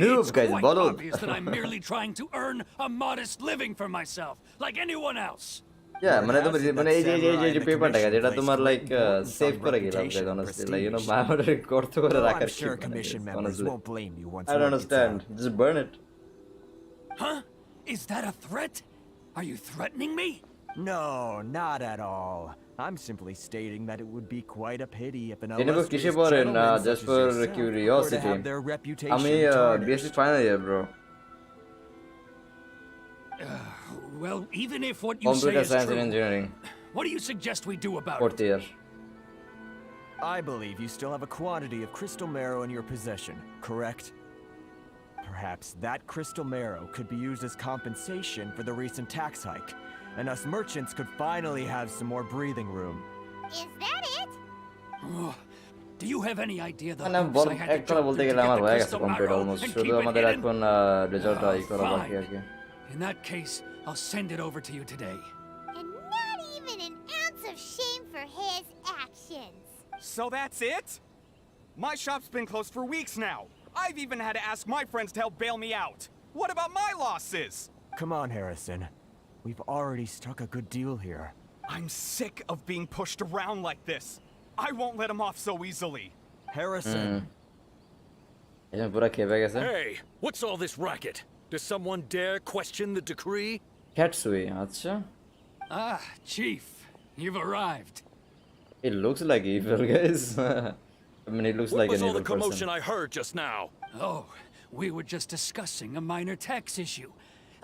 Noob, It's guys, quite bottle. obvious that I'm merely trying to earn a modest living for myself, like anyone else. Yeah, মানে তুমি মানে এই যে পেপারটা guys এটা তোমার like save করে গেলাম guys honestly like you know মাইমোরে করতে করে Well, রাখার I'm sure commission members won't blame you once I don't word gets understand out. just burn it Huh? Is that a threat? Are you threatening me? No, not at all. I'm simply stating that it would be quite a pity if an Jennifer illustrious কিসে পড়েন gentleman such just as for yourself were to curiosity have their reputation আমি tarnished. BSc final year bro Well, even if what you say computer is science true, and engineering what do you suggest we do about fourth it? year I believe you still have a quantity of crystal marrow in your possession, correct? Perhaps that crystal marrow could be used as compensation for the recent tax hike, and us merchants could finally have some more breathing room. Is that it? Oh, do you have any idea the মানে hoops I had to একটা jump বলতে through to গেলে get আমার the হয়ে গেছে crystal complete marrow almost and শুধু keep it আমাদের hidden? এখন রেজাল্টটা ই করা বাকি আর কি In that case, I'll send it over to you today. And not even an ounce of shame for his actions. So that's it? My shop's been closed for weeks now. I've even had to ask my friends to help bail me out. What about my losses? Come on, Harrison. We've already struck a good deal here. I'm sick of being pushed around like this. I won't let him off so easily. Harrison. Hey, what's all this racket? Does someone dare question the decree? Katsui, acha. Ah, Chief, you've arrived. It looks like evil, guys. I mean, it looks What like was an all the evil commotion person. I heard just now? Oh, we were just discussing a minor tax issue.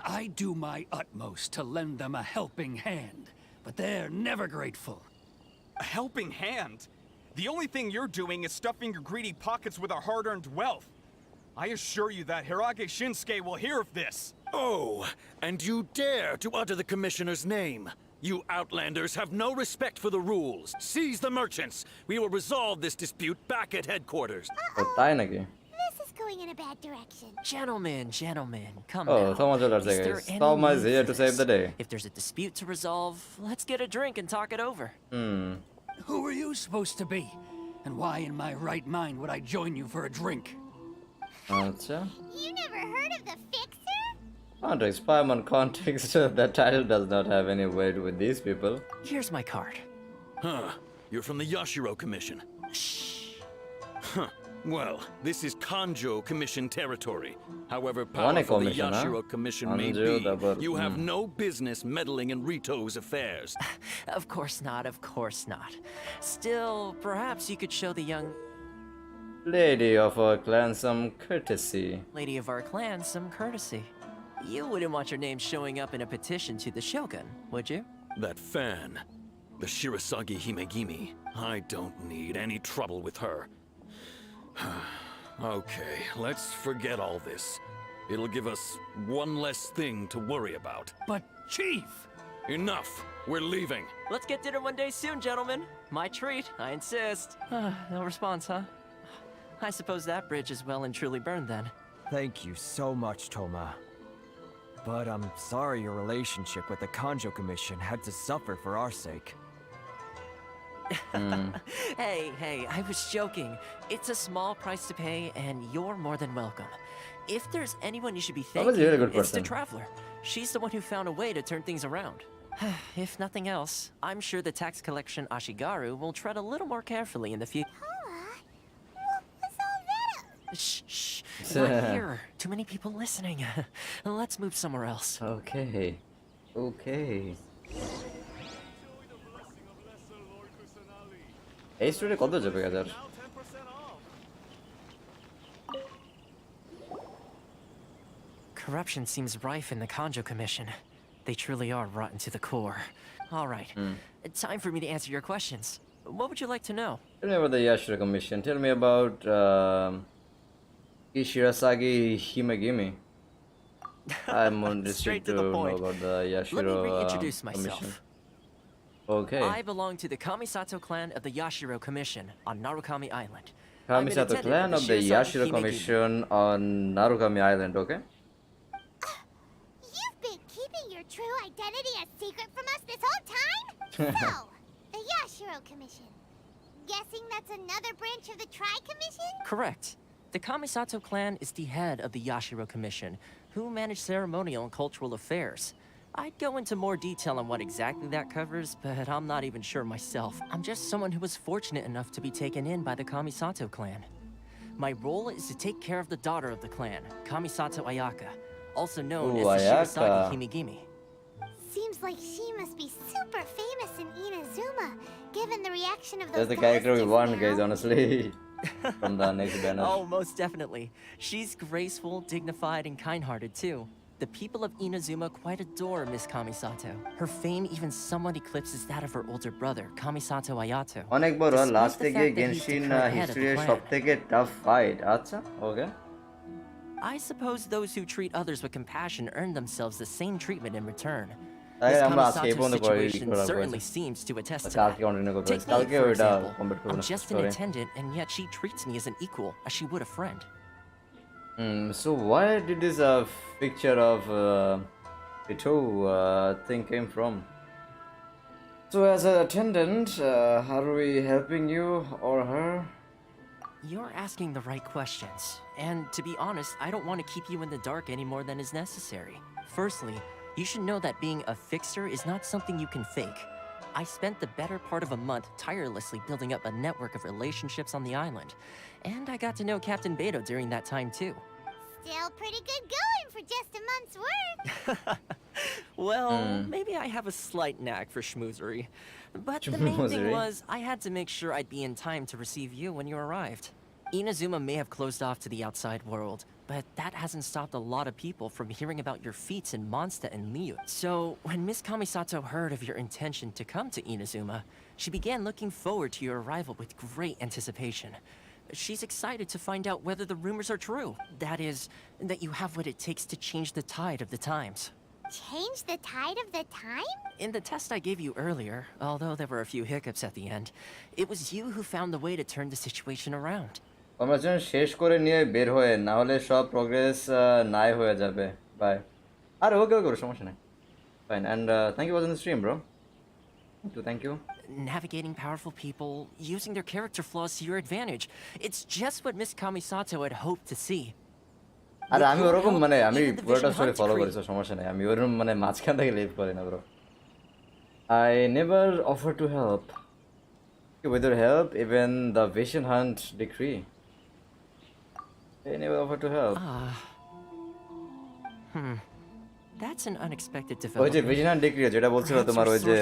I do my utmost to lend them a helping hand, but they're never grateful. A helping hand? The only thing you're doing is stuffing your greedy pockets with our hard-earned wealth. I assure you that Hirage Shinsuke will hear of this. Oh, and you dare to utter the commissioner's name? You outlanders have no respect for the rules. Seize the merchants. We will resolve this dispute back at headquarters. This is going in a bad direction. Gentlemen, come Oh, now. Thomas will Is say, there guys. any Thomas is need here for to save the this? day. If there's a dispute to resolve, let's get a drink and talk it over. Who are you supposed to be? And why in my right mind would I join you for a drink? Acha. You never heard of the Fixer? Context, Paimon context. That title does not have any weight with these people. Here's my card. Huh. You're from the Yashiro Commission. Shh. Huh. Well, this is Kanjo Commission territory. However One powerful the commission, huh? Yashiro Commission may Kanjo, be, double, you have no business meddling in Rito's affairs. Of course not, of course not. Still, perhaps you could show the young Lady of our clan some courtesy. lady of our clan some courtesy. You wouldn't want your name showing up in a petition to the Shogun, would you? That fan, the Shirasagi Himegimi. I don't need any trouble with her. Okay, let's forget all this. It'll give us one less thing to worry about. But, Chief! Enough! We're leaving. Let's get dinner one day soon, gentlemen. My treat, I insist. No response, huh? I suppose that bridge is well and truly burned then. Thank you so much, Toma. But I'm sorry your relationship with the Kanjo Commission had to suffer for our sake. Hey, I was joking. It's a small price to pay, and you're more than welcome. If there's anyone you should be was thanking, a really good it's the person. Traveler. She's the one who found a way to turn things around. If nothing else, I'm sure the tax collection Ashigaru will tread a little more carefully in the future. What was all that? Shh, not here. Too many people listening. Let's move somewhere else. Okay. এই স্টোরে কত যাবে গাজার? Corruption seems rife in the Kanjo Commission. They truly are rotten to the core. All right, time for me to answer your questions. What would you like to know? Tell me about the Yashiro Commission. Tell me about Shirasagi Himegimi. I'm interested Straight to to the know point. about the Yashiro Let me reintroduce Commission. myself. Okay. I belong to the Kamisato clan of the Yashiro Commission on Narukami Island. I'm an Kamisato attendant clan of the Shirasagi Yashiro Himegimi. Commission on Narukami Island, okay? You've been keeping your true identity a secret from us this whole time? So, the Yashiro Commission. Guessing that's another branch of the Tri-Commission? Correct. The Kamisato clan is the head of the Yashiro Commission, who manage ceremonial and cultural affairs. I'd go into more detail on what exactly that covers, but I'm not even sure myself. I'm just someone who was fortunate enough to be taken in by the Kamisato clan. My role is to take care of the daughter of the clan, Kamisato Ayaka, also known Ooh, as the Shirasagi Ayaka. Himegimi. Seems like she must be super famous in Inazuma, given the reaction of those That's the guys character we just want, now. guys, honestly. From the next banner. Oh, most definitely. She's graceful, dignified, and kind-hearted too. The people of Inazuma quite adore Miss Kamisato. Her fame even somewhat eclipses that of her older brother, Kamisato Ayato. অনেক বড় Despite লাস্টে the গিয়ে fact that he's the Genshin current head of the হিস্ট্রির clan. সবথেকে tough fight আচ্ছা ওকে I suppose those who treat others with compassion earn themselves the same treatment in return. তাই Miss আমরা আজকে এই Kamisato's পর্যন্ত করে situation certainly seems to attest to কালকে that. Continue করব Take me, কালকে for ওইটা example. কমপ্লিট করব I'm না just an sorry attendant, and yet she treats me as an equal, as she would a friend. So why did this picture of Ito thing came from? So as an attendant, are we helping you or her? You're asking the right questions. And to be honest, I don't want to keep you in the dark any more than is necessary. Firstly, you should know that being a fixer is not something you can fake. I spent the better part of a month tirelessly building up a network of relationships on the island. And I got to know Captain Beto during that time too. Still pretty good going for just a month's work. Well, maybe I have a slight knack for schmoozery. But the main thing Schmoozery? was, I had to make sure I'd be in time to receive you when you arrived. Inazuma may have closed off to the outside world, but that hasn't stopped a lot of people from hearing about your feats in Mondstadt and Liu. So, when Miss Kamisato heard of your intention to come to Inazuma, she began looking forward to your arrival with great anticipation. She's excited to find out whether the rumors are true. That is, that you have what it takes to change the tide of the times. Change the tide of the time? In the test I gave you earlier, although there were a few hiccups at the end, it was you who found the way to turn the situation around. Conversation শেষ করে নিয়ে বের হয়ে না হলে সব progress নাই হয়ে যাবে বাই আরে ওকে ওকে সমস্যা নেই fine and thank you for the stream bro thank you Navigating powerful people, using their character flaws to your advantage. It's just what Miss Kamisato had hoped to see. আরে আমি ওরকম মানে আমি পুরোটা story follow করেছি সমস্যা নেই আমি ওরকম মানে মাঝখান থেকে লিভ করি না bro I never offer to help with your help even the vision hunt decree I never offer to help. That's an unexpected ওই যে development. ভিশন হান্ট ডিক্রি যেটা বলছিল তোমার ওই যে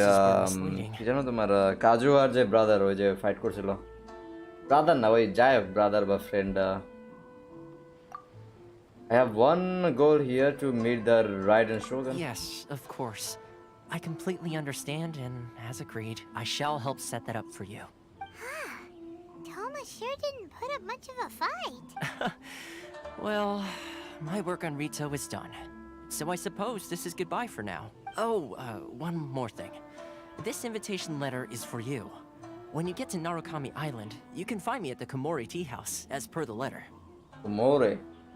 কি জানো তোমার কাজু আর যে ব্রাদার ওই যে ফাইট করছিল ব্রাদার না ওই জায়েব ব্রাদার বা friend I have one goal here to meet the Ryzen Shogun. Yes, of course. I completely understand, and as agreed, I shall help set that up for you. Toma sure didn't put up much of a fight. Well, my work on Rito is done. So I suppose this is goodbye for now. Oh, one more thing. This invitation letter is for you. When you get to Narukami Island, you can find me at the Komori Tea House, as per the letter.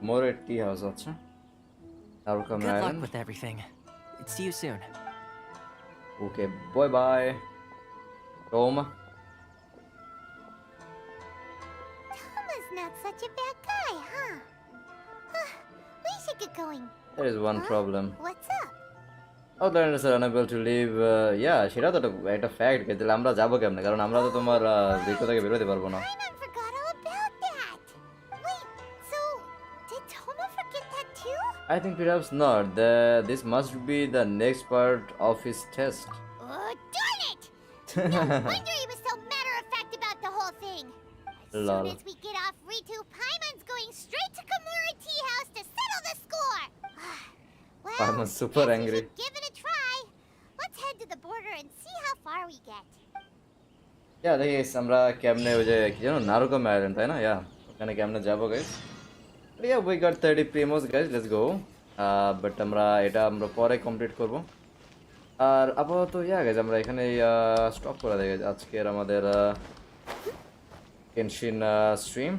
More tea house acha. Narukami Good luck Island. with everything. See you soon. Okay, bye bye. Toma. Toma's not such a bad guy, huh? We should get going. There is one problem. What's up? Outlanders are unable to leave. Yeah, সেটা তো একটা fact কিন্তু আমরা যাবো কেমনে কারণ আমরা তো তোমার ভিডিও থেকে বের হতে পারবো না I forgot all about that. Wait, so did Toma forget that too? I think perhaps not. This must be the next part of his test. Oh, darn it! No wonder he was so matter-of-fact about the whole thing. As Lol. soon as we get off Ritu, Paimon's going straight to Komura Tea House to settle the score. Well, Paimon's super guess we angry. should give it a try. Let's head to the border and see how far we get. Yeah, দেখি আমরা কেমনে ওই যে কি জানো নারুকামি island তাই না ইয়া ওখানে কেমনে যাবো guys yeah we got 30 primos guys let's go but আমরা এটা আমরা পরে কমপ্লিট করব আর আপাতত ইয়া গাইস আমরা এখানে স্টপ করে দেই guys আজকের আমাদের Genshin stream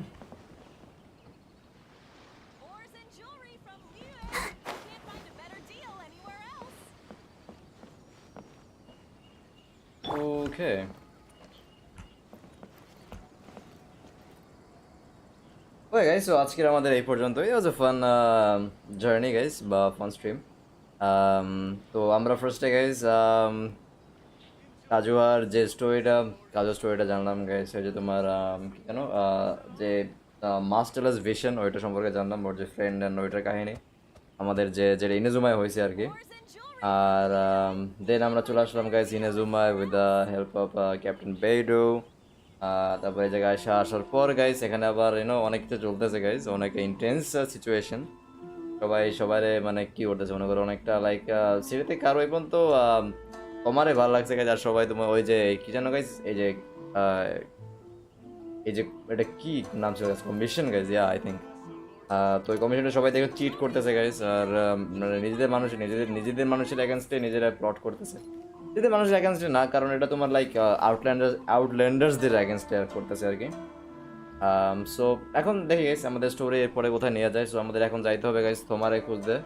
okay Okay guys, so আজকের আমাদের এই পর্যন্ত it was a fun journey guys বা fun stream তো আমরা ফার্স্টে গাইস কাজুয়ার যে স্টোরিটা জানলাম গাইস ওই যে তোমার কি জানো যে মাস্টারলেস ভিশন ওইটা সম্পর্কে জানলাম ওর যে ফ্রেন্ড অ্যান্ড ওইটার কাহিনী আমাদের যে যেটা ইনাজুমায় হয়েছে আর কি আর দেন আমরা চলে আসলাম গাইস ইনাজুমায় with the help of captain Beidou তারপরে এই জায়গায় আসার পর গাইস এখানে আবার অনেক কিছু চলতেছে গাইস অনেক ইন্টেন্স সিচুয়েশন সবাই মানে কি করতেছে মনে করো অনেকটা লাইক সিরিতে কারো এই পর্যন্ত তোমারই ভালো লাগছে গাইস আর সবাই তোমার ওই যে কি জানো গাইস এই যে এটা কি নাম ছিল commission guys yeah I think তো ওই কমিশনটা সবাই দেখে চিট করতেছে গাইস আর নিজেদের মানুষের এগেনস্টে নিজেরা প্লট করতেছে নিজেদের মানুষের এগেনস্টে না কারণ এটা তোমার লাইক আউটল্যান্ডার্সদের এগেনস্টে করতেছে আর কি সো এখন দেখি গাইস আমাদের স্টোরি এরপরে কোথায় নিয়ে যায় সো আমাদের এখন যাইতে হবে গাইস তোমারে খুঁজতে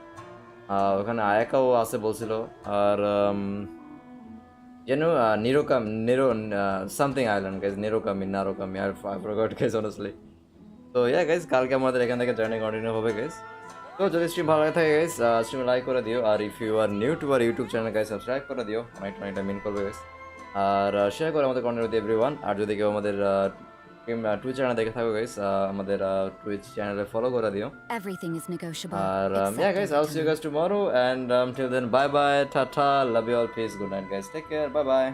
ওখানে আয়াকাও আছে বলছিল আর something island guys Narukami I forgot guys honestly তো ইয়া গাইস কালকে আমাদের এখান থেকে জার্নি কন্টিনিউ হবে গাইস। তো যদি স্ট্রিম ভালো লাগে থাকে গাইস স্ট্রিম লাইক করে দিও, আর if you are new to our YouTube channel guys subscribe করে দিও, অনেকটা মিন করবে গাইস। আর শেয়ার করে আমাদের কন্টেন্ট উইথ এভরিওয়ান। আর যদি কেউ আমাদের টুইচ চ্যানেল দেখে থাকো গাইস আমাদের টুইচ চ্যানেলে ফলো করে দিও। Everything is negotiable. R yeah guys, I'll see you guys tomorrow, and till then bye bye, tata, love you all, peace, good night guys, take care, bye bye.